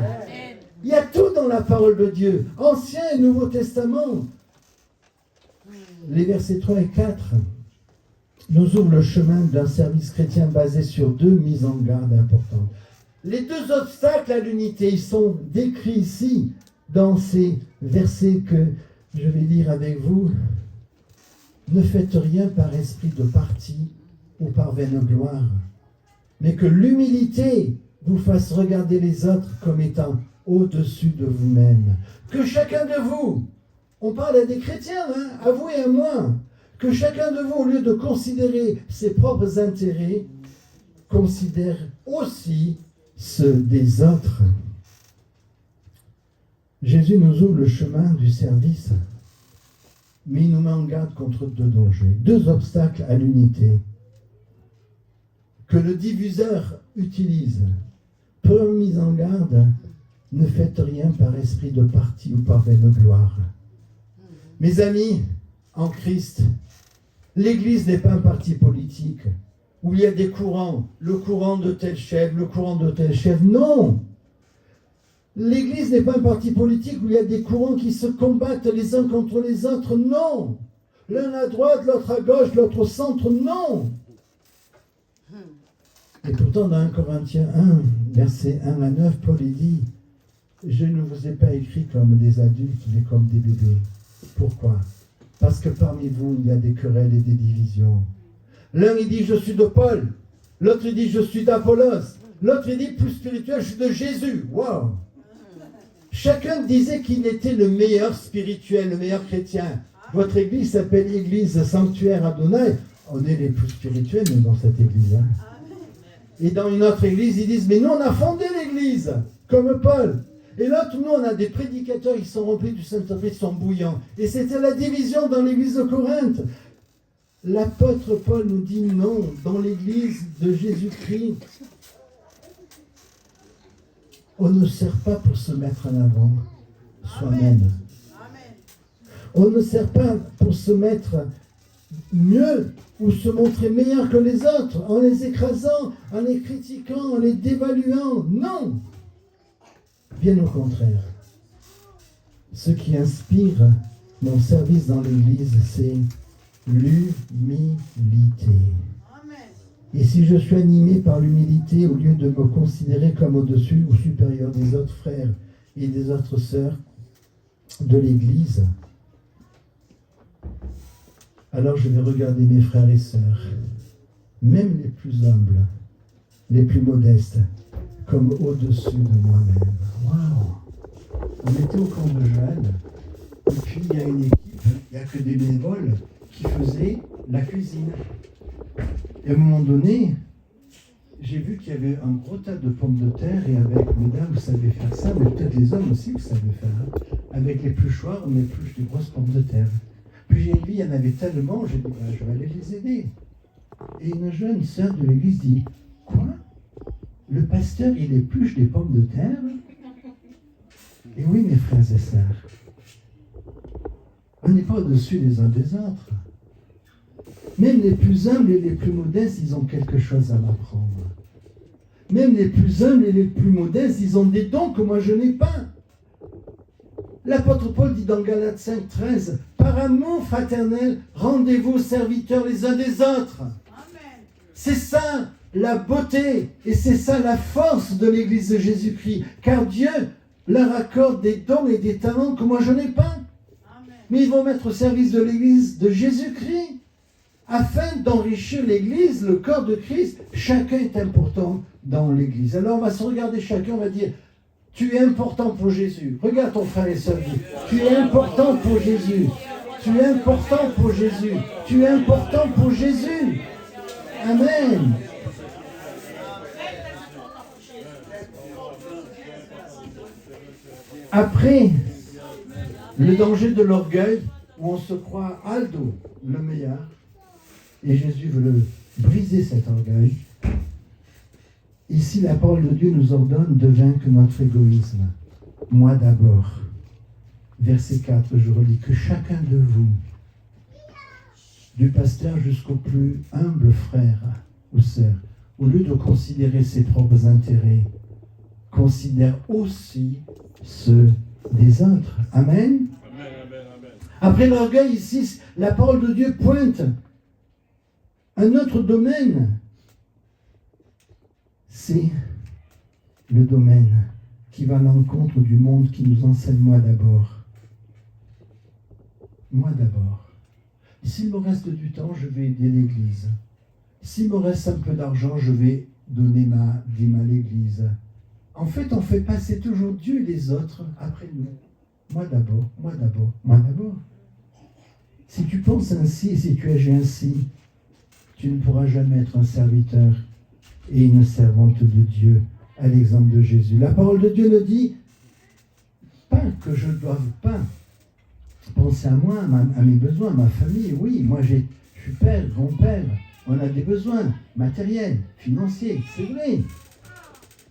Il y a tout dans la parole de Dieu, Ancien et Nouveau Testament. Les versets 3 et 4 nous ouvrent le chemin d'un service chrétien basé sur deux mises en garde importantes. Les deux obstacles à l'unité, ils sont décrits ici dans ces versets que je vais lire avec vous. Ne faites rien par esprit de parti ou par vaine gloire, mais que l'humilité vous fasse regarder les autres comme étant au-dessus de vous-même. Que chacun de vous, on parle à des chrétiens, à vous et à moi, que chacun de vous, au lieu de considérer ses propres intérêts, considère aussi ceux des autres. Jésus nous ouvre le chemin du service Mais il nous met en garde contre deux dangers, deux obstacles à l'unité que le diviseur utilise. Première mise en garde, ne faites rien par esprit de parti ou par vaine gloire. Mes amis, en Christ, l'Église n'est pas un parti politique où il y a des courants, le courant de tel chef, le courant de tel chef. Non! L'Église n'est pas un parti politique où il y a des courants qui se combattent les uns contre les autres. Non! L'un à droite, l'autre à gauche, l'autre au centre. Non! Et pourtant, dans 1 Corinthiens 1, versets 1 à 9, Paul dit « Je ne vous ai pas écrit comme des adultes, mais comme des bébés. » Pourquoi? Parce que parmi vous, il y a des querelles et des divisions. L'un, il dit « Je suis de Paul ». L'autre, il dit « Je suis d'Apollos ». L'autre, il dit « Plus spirituel, je suis de Jésus ». Waouh! Chacun disait qu'il était le meilleur spirituel, le meilleur chrétien. Votre église s'appelle Église Sanctuaire Adonai. On est les plus spirituels, nous, dans cette église. Hein. Et dans une autre église, ils disent, mais nous, on a fondé l'église, comme Paul. Et l'autre, nous, on a des prédicateurs, ils sont remplis du Saint-Esprit, ils sont bouillants. Et c'était la division dans l'église de Corinthe. L'apôtre Paul nous dit non, dans l'église de Jésus-Christ, on ne sert pas pour se mettre en avant soi-même. On ne sert pas pour se mettre mieux ou se montrer meilleur que les autres en les écrasant, en les critiquant, en les dévaluant. Non! Bien au contraire. Ce qui inspire mon service dans l'Église, c'est l'humilité. Et si je suis animé par l'humilité, au lieu de me considérer comme au-dessus ou supérieur des autres frères et des autres sœurs de l'Église, alors je vais regarder mes frères et sœurs, même les plus humbles, les plus modestes, comme au-dessus de moi-même. Waouh! On était au camp de jeunes, et puis il y a une équipe, il n'y a que des bénévoles qui faisaient la cuisine. Et à un moment donné, j'ai vu qu'il y avait un gros tas de pommes de terre, et avec, mesdames, vous savez faire ça, mais peut-être les hommes aussi, vous savez faire. Hein. Avec l'épluchoir, on épluche des grosses pommes de terre. Puis j'ai vu, il y en avait tellement, j'ai dit, je vais aller les aider. Et une jeune sœur de l'église dit, quoi? Le pasteur, il épluche des pommes de terre? Et oui, mes frères et sœurs, on n'est pas au-dessus les uns des autres. Même les plus humbles et les plus modestes, ils ont quelque chose à m'apprendre. Même les plus humbles et les plus modestes, ils ont des dons que moi je n'ai pas. L'apôtre Paul dit dans Galates 5,13, « Par amour fraternel, rendez-vous serviteurs les uns des autres. » C'est ça la beauté et c'est ça la force de l'Église de Jésus-Christ. Car Dieu leur accorde des dons et des talents que moi je n'ai pas. Mais ils vont mettre au service de l'Église de Jésus-Christ. Afin d'enrichir l'Église, le corps de Christ, chacun est important dans l'Église. Alors on va se regarder chacun, on va dire, tu es important pour Jésus. Regarde ton frère et soeur, tu es important pour Jésus. Tu es important pour Jésus. Tu es important pour Jésus. Amen. Après, le danger de l'orgueil, où on se croit Aldo, le meilleur, et Jésus veut briser cet orgueil. Ici, la parole de Dieu nous ordonne de vaincre notre égoïsme. Moi d'abord. Verset 4, je relis, que chacun de vous, du pasteur jusqu'au plus humble frère ou sœur, au lieu de considérer ses propres intérêts, considère aussi ceux des autres. Amen. Amen, amen, amen. Après l'orgueil, ici, la parole de Dieu pointe un autre domaine. C'est le domaine qui va à l'encontre du monde qui nous enseigne moi d'abord. Moi d'abord. S'il me reste du temps, je vais aider l'Église. S'il me reste un peu d'argent, je vais donner ma dîme à l'Église. En fait, on fait passer toujours Dieu et les autres après nous. Moi d'abord, moi d'abord, moi d'abord. Si tu penses ainsi et si tu agis ainsi, tu ne pourras jamais être un serviteur et une servante de Dieu, à l'exemple de Jésus. La parole de Dieu ne dit pas que je ne doive pas penser à moi, à mes besoins, à ma famille. Oui, moi je suis père, grand-père. On a des besoins matériels, financiers, c'est vrai.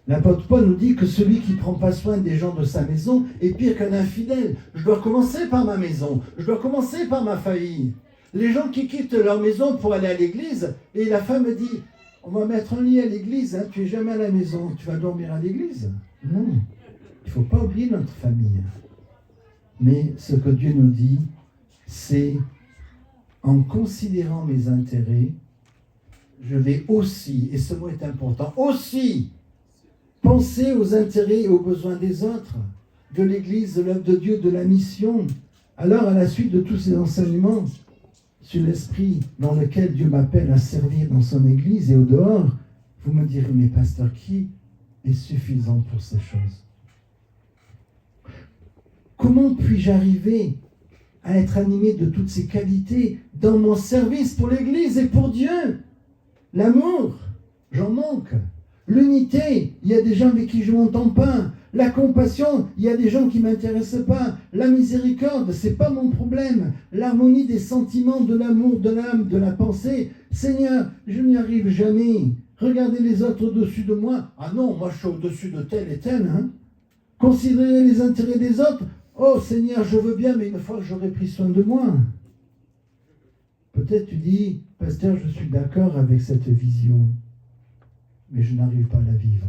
L'apôtre Paul nous dit que celui qui ne prend pas soin des gens de sa maison est pire qu'un infidèle. Je dois commencer par ma maison, je dois commencer par ma famille. Les gens qui quittent leur maison pour aller à l'église, et la femme me dit, on va mettre un lit à l'église, hein, tu n'es jamais à la maison, tu vas dormir à l'église. Non, il ne faut pas oublier notre famille. Mais ce que Dieu nous dit, c'est en considérant mes intérêts, je vais aussi, et ce mot est important, aussi penser aux intérêts et aux besoins des autres, de l'Église, de l'œuvre de Dieu, de la mission. Alors, à la suite de tous ces enseignements sur l'esprit dans lequel Dieu m'appelle à servir dans son Église et au dehors, vous me direz, mais pasteur, qui est suffisant pour ces choses? Comment puis-je arriver à être animé de toutes ces qualités dans mon service pour l'Église et pour Dieu? L'amour, j'en manque. L'unité, il y a des gens avec qui je ne m'entends pas. La compassion, il y a des gens qui ne m'intéressent pas. La miséricorde, ce n'est pas mon problème. L'harmonie des sentiments, de l'amour, de l'âme, de la pensée. Seigneur, je n'y arrive jamais. Regardez les autres au-dessus de moi. Ah non, moi je suis au-dessus de tel et tel. Hein. Considérez les intérêts des autres. Oh Seigneur, je veux bien, mais une fois que j'aurai pris soin de moi. Peut-être tu dis, pasteur, je suis d'accord avec cette vision, mais je n'arrive pas à la vivre.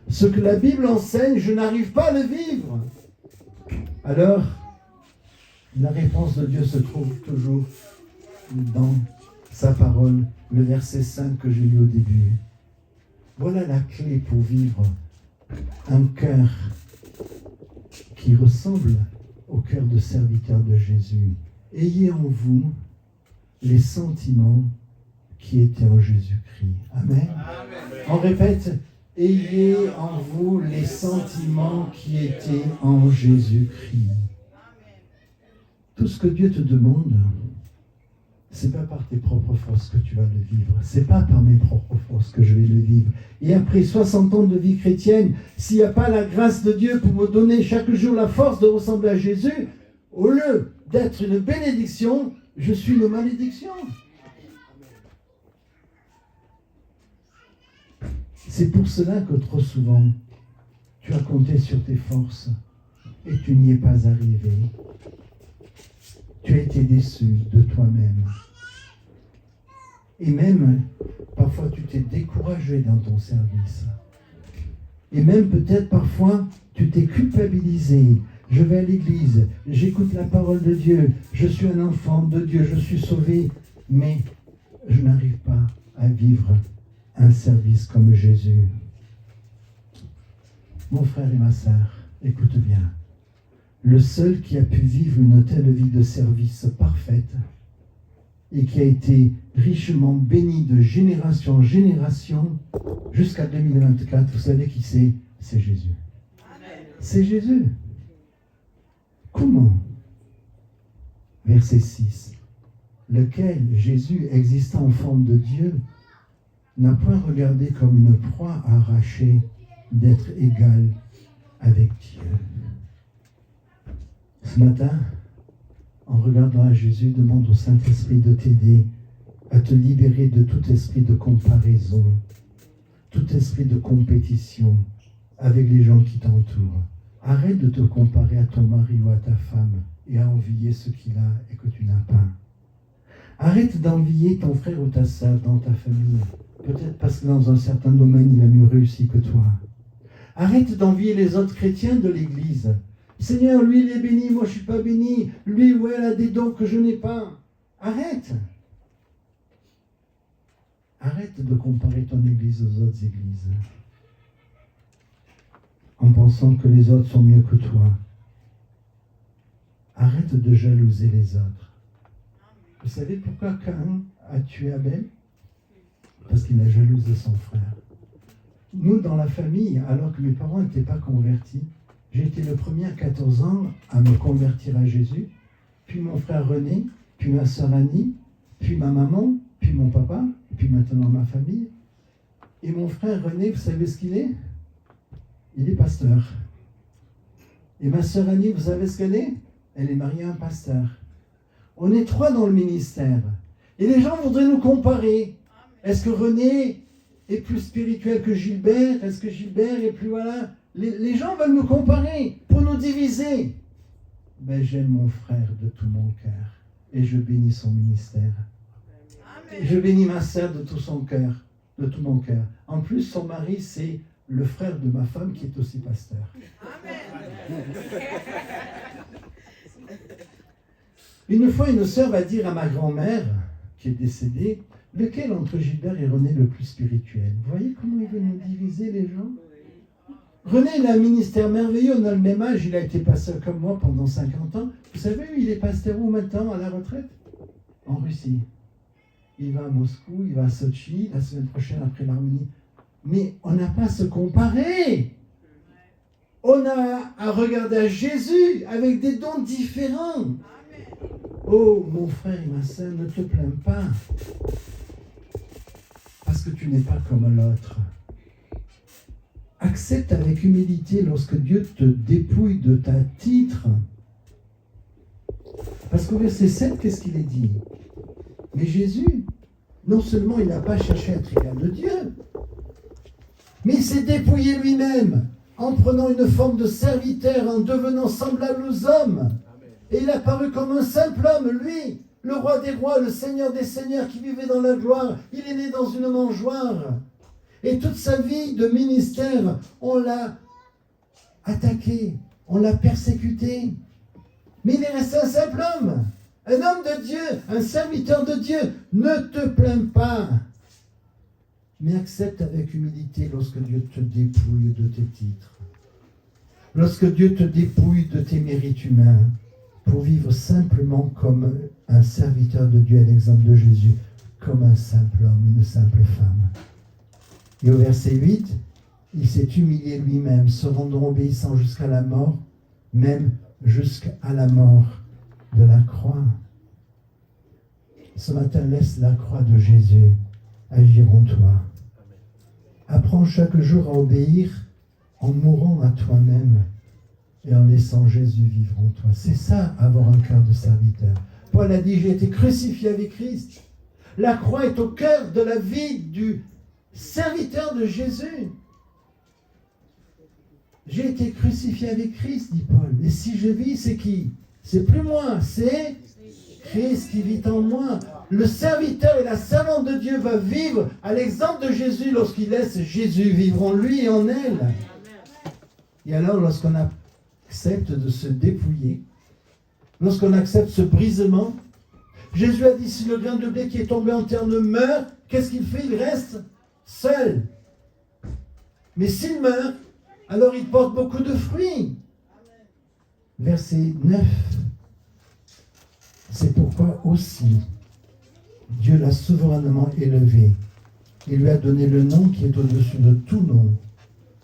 Ce que la Bible enseigne, je n'arrive pas à le vivre. Alors, la réponse de Dieu se trouve toujours dans sa parole, le verset 5 que j'ai lu au début. Voilà la clé pour vivre un cœur qui ressemble au cœur de serviteur de Jésus. Ayez en vous les sentiments qui étaient en Jésus-Christ. Amen. Amen. On répète, ayez en vous les sentiments qui étaient en Jésus-Christ. Tout ce que Dieu te demande, c'est pas par tes propres forces que tu vas le vivre. C'est pas par mes propres forces que je vais le vivre. Et après 60 ans de vie chrétienne, s'il n'y a pas la grâce de Dieu pour me donner chaque jour la force de ressembler à Jésus, au lieu d'être une bénédiction, je suis une malédiction. C'est pour cela que trop souvent, tu as compté sur tes forces et tu n'y es pas arrivé. Tu as été déçu de toi-même. Et même, parfois, tu t'es découragé dans ton service. Et même peut-être parfois, tu t'es culpabilisé. Je vais à l'église, j'écoute la parole de Dieu, je suis un enfant de Dieu, je suis sauvé, mais je n'arrive pas à vivre un service comme Jésus. Mon frère et ma sœur, écoute bien. Le seul qui a pu vivre une telle vie de service parfaite et qui a été richement béni de génération en génération jusqu'à 2024, vous savez qui c'est? C'est Jésus. Amen. C'est Jésus. Comment? Verset 6. Lequel, Jésus, existant en forme de Dieu, n'a point regardé comme une proie arrachée d'être égal avec Dieu. Ce matin, en regardant à Jésus, demande au Saint-Esprit de t'aider à te libérer de tout esprit de comparaison, tout esprit de compétition avec les gens qui t'entourent. Arrête de te comparer à ton mari ou à ta femme et à envier ce qu'il a et que tu n'as pas. Arrête d'envier ton frère ou ta sœur dans ta famille, peut-être parce que dans un certain domaine, il a mieux réussi que toi. Arrête d'envier les autres chrétiens de l'Église. Seigneur, lui, il est béni, moi, je ne suis pas béni. Lui ou elle a des dons que je n'ai pas. Arrête. Arrête de comparer ton Église aux autres églises en pensant que les autres sont mieux que toi. Arrête de jalouser les autres. Vous savez pourquoi Caïn a tué Abel? Parce qu'il a jalousé son frère. Nous, dans la famille, alors que mes parents n'étaient pas convertis, j'ai été le premier à 14 ans à me convertir à Jésus, puis mon frère René, puis ma sœur Annie, puis ma maman, puis mon papa, et puis maintenant ma famille. Et mon frère René, vous savez ce qu'il est? Il est pasteur. Et ma sœur Annie, vous savez ce qu'elle est? elle est mariée à un pasteur. On est 3 dans le ministère. Et les gens voudraient nous comparer. Est-ce que René est plus spirituel que Gilbert? Est-ce que Gilbert est plus... Voilà. Les gens veulent nous comparer pour nous diviser. Ben, j'aime mon frère de tout mon cœur. Et je bénis son ministère. Et je bénis ma sœur de tout son cœur, de tout mon cœur. En plus, son mari, c'est le frère de ma femme qui est aussi pasteur. Une fois, une sœur va dire à ma grand-mère, qui est décédée, lequel entre Gilbert et René le plus spirituel? Vous voyez comment il veut nous diviser, les gens? René, il a un ministère merveilleux, on a le même âge, il a été pasteur comme moi pendant 50 ans. Vous savez, il est pasteur où maintenant, à la retraite? En Russie. Il va à Moscou, il va à Sochi, la semaine prochaine après l'Arménie. Mais on n'a pas à se comparer. On a à regarder à Jésus avec des dons différents. Oh, mon frère et ma sœur, ne te plains pas. Parce que tu n'es pas comme l'autre. Accepte avec humilité lorsque Dieu te dépouille de ta titre. Parce qu'au verset 7, qu'est-ce qu'il est dit? Mais Jésus, non seulement il n'a pas cherché à être égal de Dieu, mais il s'est dépouillé lui-même en prenant une forme de serviteur, en devenant semblable aux hommes. Et il a paru comme un simple homme, lui, le roi des rois, le seigneur des seigneurs qui vivait dans la gloire. Il est né dans une mangeoire. Et toute sa vie de ministère, on l'a attaqué, on l'a persécuté. Mais il est resté un simple homme, un homme de Dieu, un serviteur de Dieu. Ne te plains pas, mais accepte avec humilité lorsque Dieu te dépouille de tes titres. Lorsque Dieu te dépouille de tes mérites humains, pour vivre simplement comme un serviteur de Dieu à l'exemple de Jésus, comme un simple homme, une simple femme. Et au verset 8, il s'est humilié lui-même, se rendant obéissant jusqu'à la mort, même jusqu'à la mort de la croix. Ce matin, laisse la croix de Jésus agir en toi. Apprends chaque jour à obéir en mourant à toi-même et en laissant Jésus vivre en toi. C'est ça, avoir un cœur de serviteur. Paul a dit, j'ai été crucifié avec Christ. La croix est au cœur de la vie du serviteur de Jésus. J'ai été crucifié avec Christ, dit Paul. Et si je vis, c'est qui? C'est plus moi, c'est Christ qui vit en moi. Le serviteur et la servante de Dieu va vivre à l'exemple de Jésus lorsqu'il laisse Jésus vivre en lui et en elle. Et alors, lorsqu'on accepte de se dépouiller, lorsqu'on accepte ce brisement, Jésus a dit, si le grain de blé qui est tombé en terre ne meurt, qu'est-ce qu'il fait? Il reste seul. Mais s'il meurt, alors il porte beaucoup de fruits. Verset 9. C'est pourquoi aussi Dieu l'a souverainement élevé. Il lui a donné le nom qui est au-dessus de tout nom,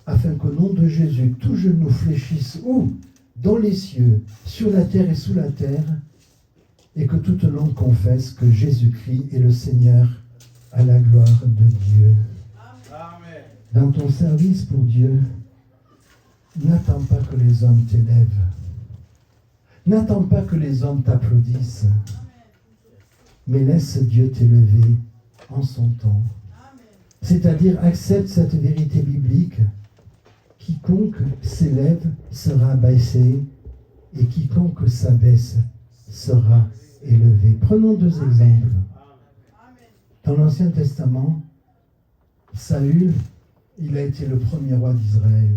afin qu'au nom de Jésus, tout genou fléchisse où? Dans les cieux, sur la terre et sous la terre, et que toute langue confesse que Jésus-Christ est le Seigneur, à la gloire de Dieu. Amen. Dans ton service pour Dieu, n'attends pas que les hommes t'élèvent. N'attends pas que les hommes t'applaudissent. Mais laisse Dieu t'élever en son temps. C'est-à-dire, accepte cette vérité biblique. Quiconque s'élève sera abaissé, et quiconque s'abaisse sera élevé. Prenons 2 exemples. Dans l'Ancien Testament, Saül, il a été le premier roi d'Israël.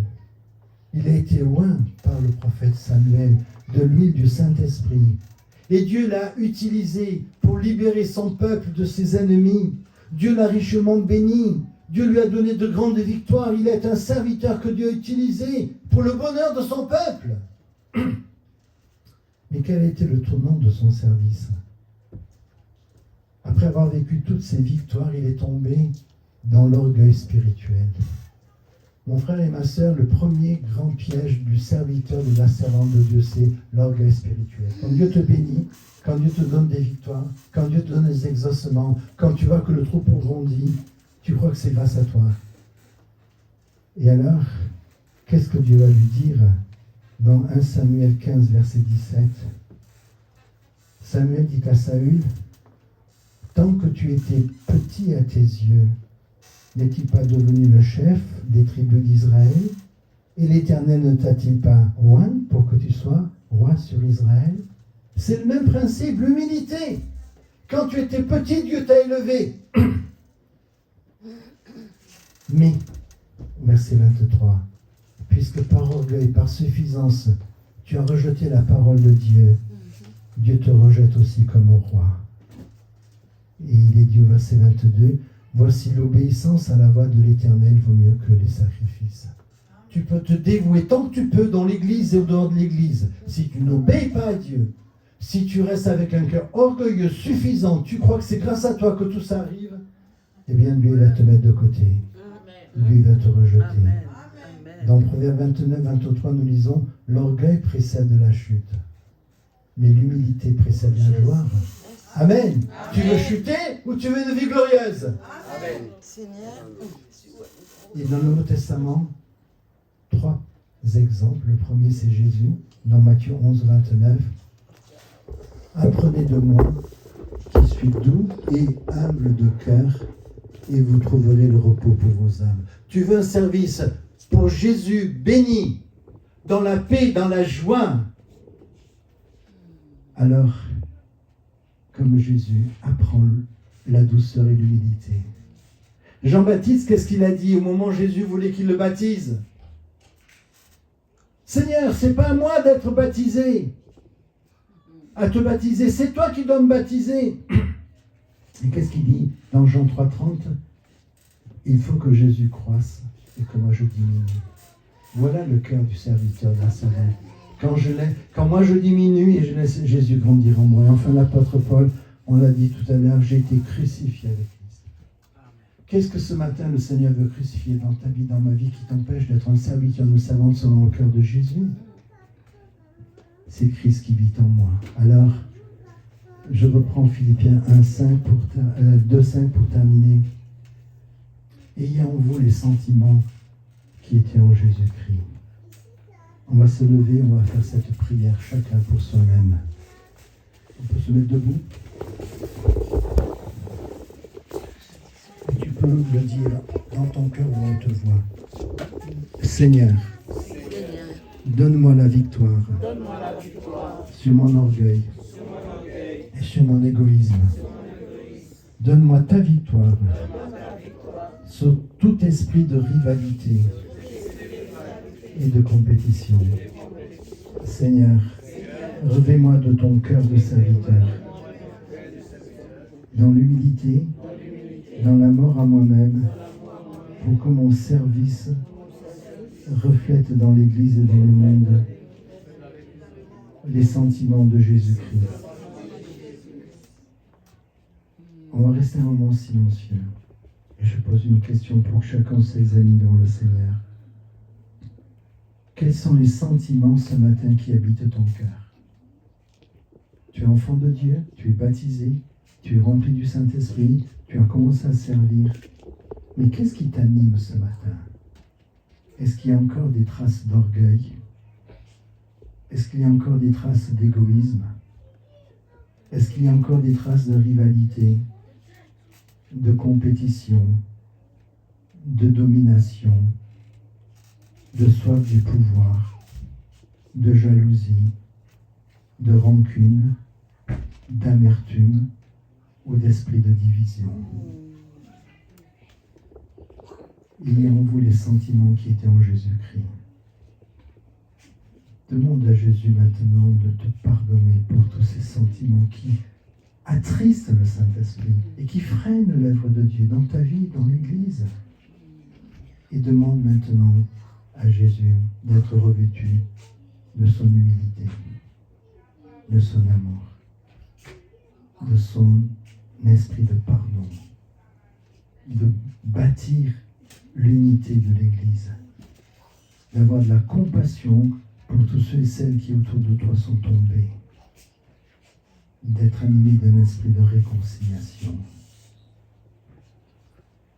Il a été oint par le prophète Samuel de l'huile du Saint-Esprit. Et Dieu l'a utilisé pour libérer son peuple de ses ennemis. Dieu l'a richement béni. Dieu lui a donné de grandes victoires. Il est un serviteur que Dieu a utilisé pour le bonheur de son peuple. Mais quel a été le tournant de son service? Après avoir vécu toutes ces victoires, il est tombé dans l'orgueil spirituel. Mon frère et ma sœur, le premier grand piège du serviteur, de la servante de Dieu, c'est l'orgueil spirituel. Quand Dieu te bénit, quand Dieu te donne des victoires, quand Dieu te donne des exaucements, quand tu vois que le troupeau grandit, tu crois que c'est grâce à toi. Et alors, qu'est-ce que Dieu va lui dire dans 1 Samuel 15, verset 17 ? Samuel dit à Saül, tant que tu étais petit à tes yeux, n'es-tu pas devenu le chef des tribus d'Israël? Et l'Éternel ne t'a-t-il pas oint pour que tu sois roi sur Israël? C'est le même principe, l'humilité. Quand tu étais petit, Dieu t'a élevé. Mais, verset 23, puisque par orgueil, par suffisance, tu as rejeté la parole de Dieu, Dieu te rejette aussi comme roi. Et il est dit au verset 22, voici l'obéissance à la voix de l'Éternel vaut mieux que les sacrifices. Tu peux te dévouer tant que tu peux dans l'église et au dehors de l'église. Si tu n'obéis pas à Dieu, si tu restes avec un cœur orgueilleux suffisant, tu crois que c'est grâce à toi que tout ça arrive, eh bien Dieu va te mettre de côté. Dieu va te rejeter. Amen. Dans Proverbe 29, 23, nous lisons « L'orgueil précède la chute, mais l'humilité précède la gloire. » Amen. Tu veux chuter ou tu veux une vie glorieuse? Amen. Et dans le Nouveau Testament, 3 exemples. Le premier, c'est Jésus, dans Matthieu 11, 29. « Apprenez de moi, qui suis doux et humble de cœur, et vous trouverez le repos pour vos âmes. » Tu veux un service pour Jésus béni, dans la paix, dans la joie. Alors, comme Jésus, apprends la douceur et l'humilité. Jean-Baptiste, qu'est-ce qu'il a dit au moment où Jésus voulait qu'il le baptise? Seigneur, c'est pas à moi d'être baptisé, à te baptiser, c'est toi qui dois me baptiser. Et qu'est-ce qu'il dit dans Jean 3,30? Il faut que Jésus croisse et que moi je diminue. Voilà le cœur du serviteur d'un servant. Quand moi je diminue et je laisse Jésus grandir en moi. Et enfin l'apôtre Paul, on l'a dit tout à l'heure, j'ai été crucifié avec Christ. Qu'est-ce que ce matin le Seigneur veut crucifier dans ta vie, dans ma vie, qui t'empêche d'être un serviteur de servante selon le cœur de Jésus? C'est Christ qui vit en moi. Alors, je reprends Philippiens 2,5 pour terminer. Ayez en vous les sentiments qui étaient en Jésus-Christ. On va se lever, on va faire cette prière, chacun pour soi-même. On peut se mettre debout. Et tu peux le dire dans ton cœur où on te voit. Seigneur, donne-moi la victoire, sur mon orgueil et sur mon égoïsme. Donne-moi ta victoire sur tout esprit de rivalité et de compétition. Seigneur, revêt-moi de ton cœur de serviteur, dans l'humilité, dans la mort à moi-même, pour que mon service reflète dans l'Église et dans le monde les sentiments de Jésus-Christ. On va rester un moment silencieux. Et je pose une question pour que chacun s'examine devant le Seigneur. Quels sont les sentiments ce matin qui habitent ton cœur? Tu es enfant de Dieu, tu es baptisé, tu es rempli du Saint-Esprit, tu as commencé à servir. Mais qu'est-ce qui t'anime ce matin? Est-ce qu'il y a encore des traces d'orgueil? Est-ce qu'il y a encore des traces d'égoïsme? Est-ce qu'il y a encore des traces de rivalité, de compétition, de domination, de soif du pouvoir, de jalousie, de rancune, d'amertume ou d'esprit de division? Il y a en vous les sentiments qui étaient en Jésus-Christ. Demande à Jésus maintenant de te pardonner pour tous ces sentiments qui attristent le Saint-Esprit et qui freinent l'œuvre de Dieu dans ta vie, dans l'Église. Et demande maintenant à Jésus d'être revêtu de son humilité, de son amour, de son esprit de pardon, de bâtir l'unité de l'Église, d'avoir de la compassion pour tous ceux et celles qui autour de toi sont tombés, d'être animé d'un esprit de réconciliation.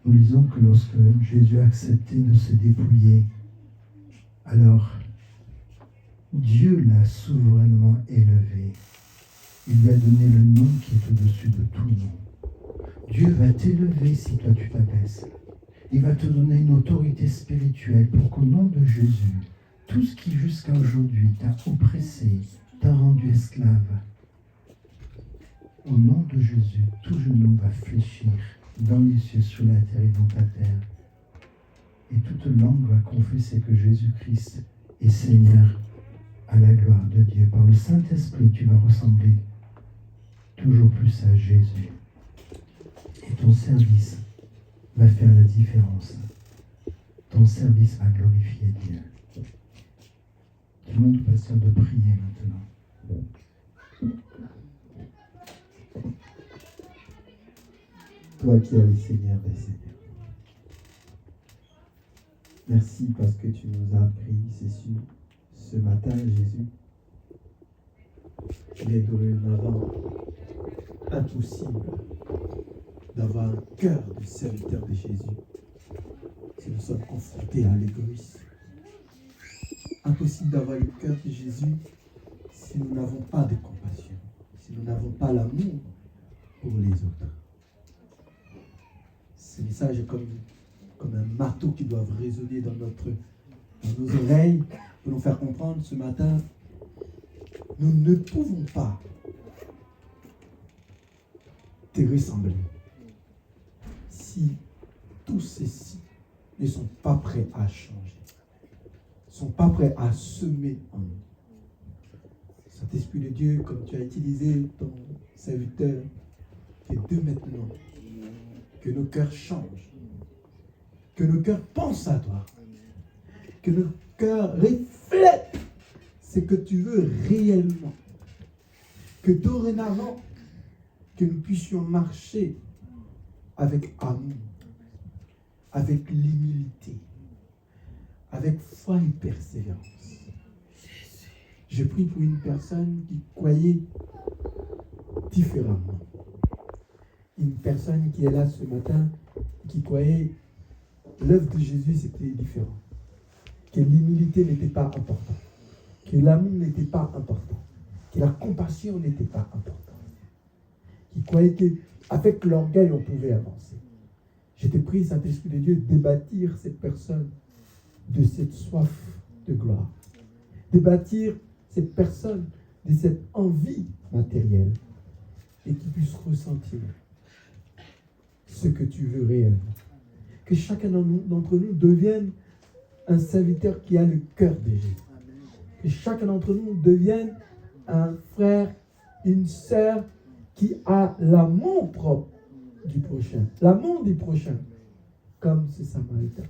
Nous lisons que lorsque Jésus a accepté de se dépouiller, alors Dieu l'a souverainement élevé Il lui a donné le nom qui est au-dessus de tout nom. Dieu va t'élever si toi tu t'abaisses. Il va te donner une autorité spirituelle pour qu'au nom de Jésus, tout ce qui jusqu'à aujourd'hui t'a oppressé, t'a rendu esclave, au nom de Jésus, tout genou va fléchir dans les cieux, sur la terre et dans ta terre. Et toute langue va confesser que Jésus-Christ est Seigneur, à la gloire de Dieu. Par le Saint-Esprit, tu vas ressembler toujours plus à Jésus. Et ton service va faire la différence. Ton service va glorifier Dieu. Je demande au pasteur de prier maintenant. Toi qui es le Seigneur des Seigneurs. Merci parce que tu nous as appris ceci ce matin, Jésus. Il est dorénavant impossible d'avoir un cœur de serviteur de Jésus si nous sommes confrontés à l'égoïsme. Impossible d'avoir le cœur de Jésus si nous n'avons pas de compassion, si nous n'avons pas l'amour pour les autres. Ce message est comme un marteau qui doit résonner dans nos oreilles pour nous faire comprendre ce matin, nous ne pouvons pas te ressembler si tous ceux-ci ne sont pas prêts à changer, ne sont pas prêts à semer en nous. Saint-Esprit de Dieu, comme tu as utilisé ton serviteur, que de maintenant, que nos cœurs changent, que nos cœurs pensent à toi, que nos cœurs reflètent ce que tu veux réellement, que dorénavant, que nous puissions marcher avec amour, avec l'humilité, avec foi et persévérance. Je prie pour une personne qui croyait différemment. Une personne qui est là ce matin, qui croyait l'œuvre de Jésus c'était différent. Que l'humilité n'était pas importante. Que l'amour n'était pas important. Que la compassion n'était pas importante. Qui croyait qu'avec l'orgueil on pouvait avancer. Je te prie, Saint-Esprit de Dieu, de bâtir cette personne de cette soif de gloire. De bâtir cette personne de cette envie matérielle et qui puisse ressentir ce que tu veux réellement. Que chacun d'entre nous devienne un serviteur qui a le cœur de Jésus. Que chacun d'entre nous devienne un frère, une sœur qui a l'amour propre du prochain. L'amour du prochain, comme ce Samaritain.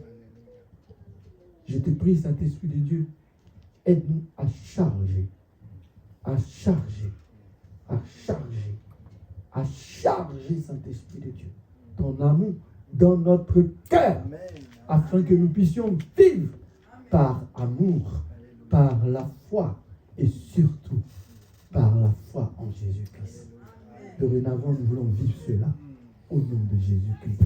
Je te prie, Saint-Esprit de Dieu, aide-nous à charger, Saint-Esprit de Dieu, ton amour dans notre cœur, afin que nous puissions vivre par amour, par la foi et surtout par la foi en Jésus-Christ. Dorénavant, nous voulons vivre cela au nom de Jésus-Christ.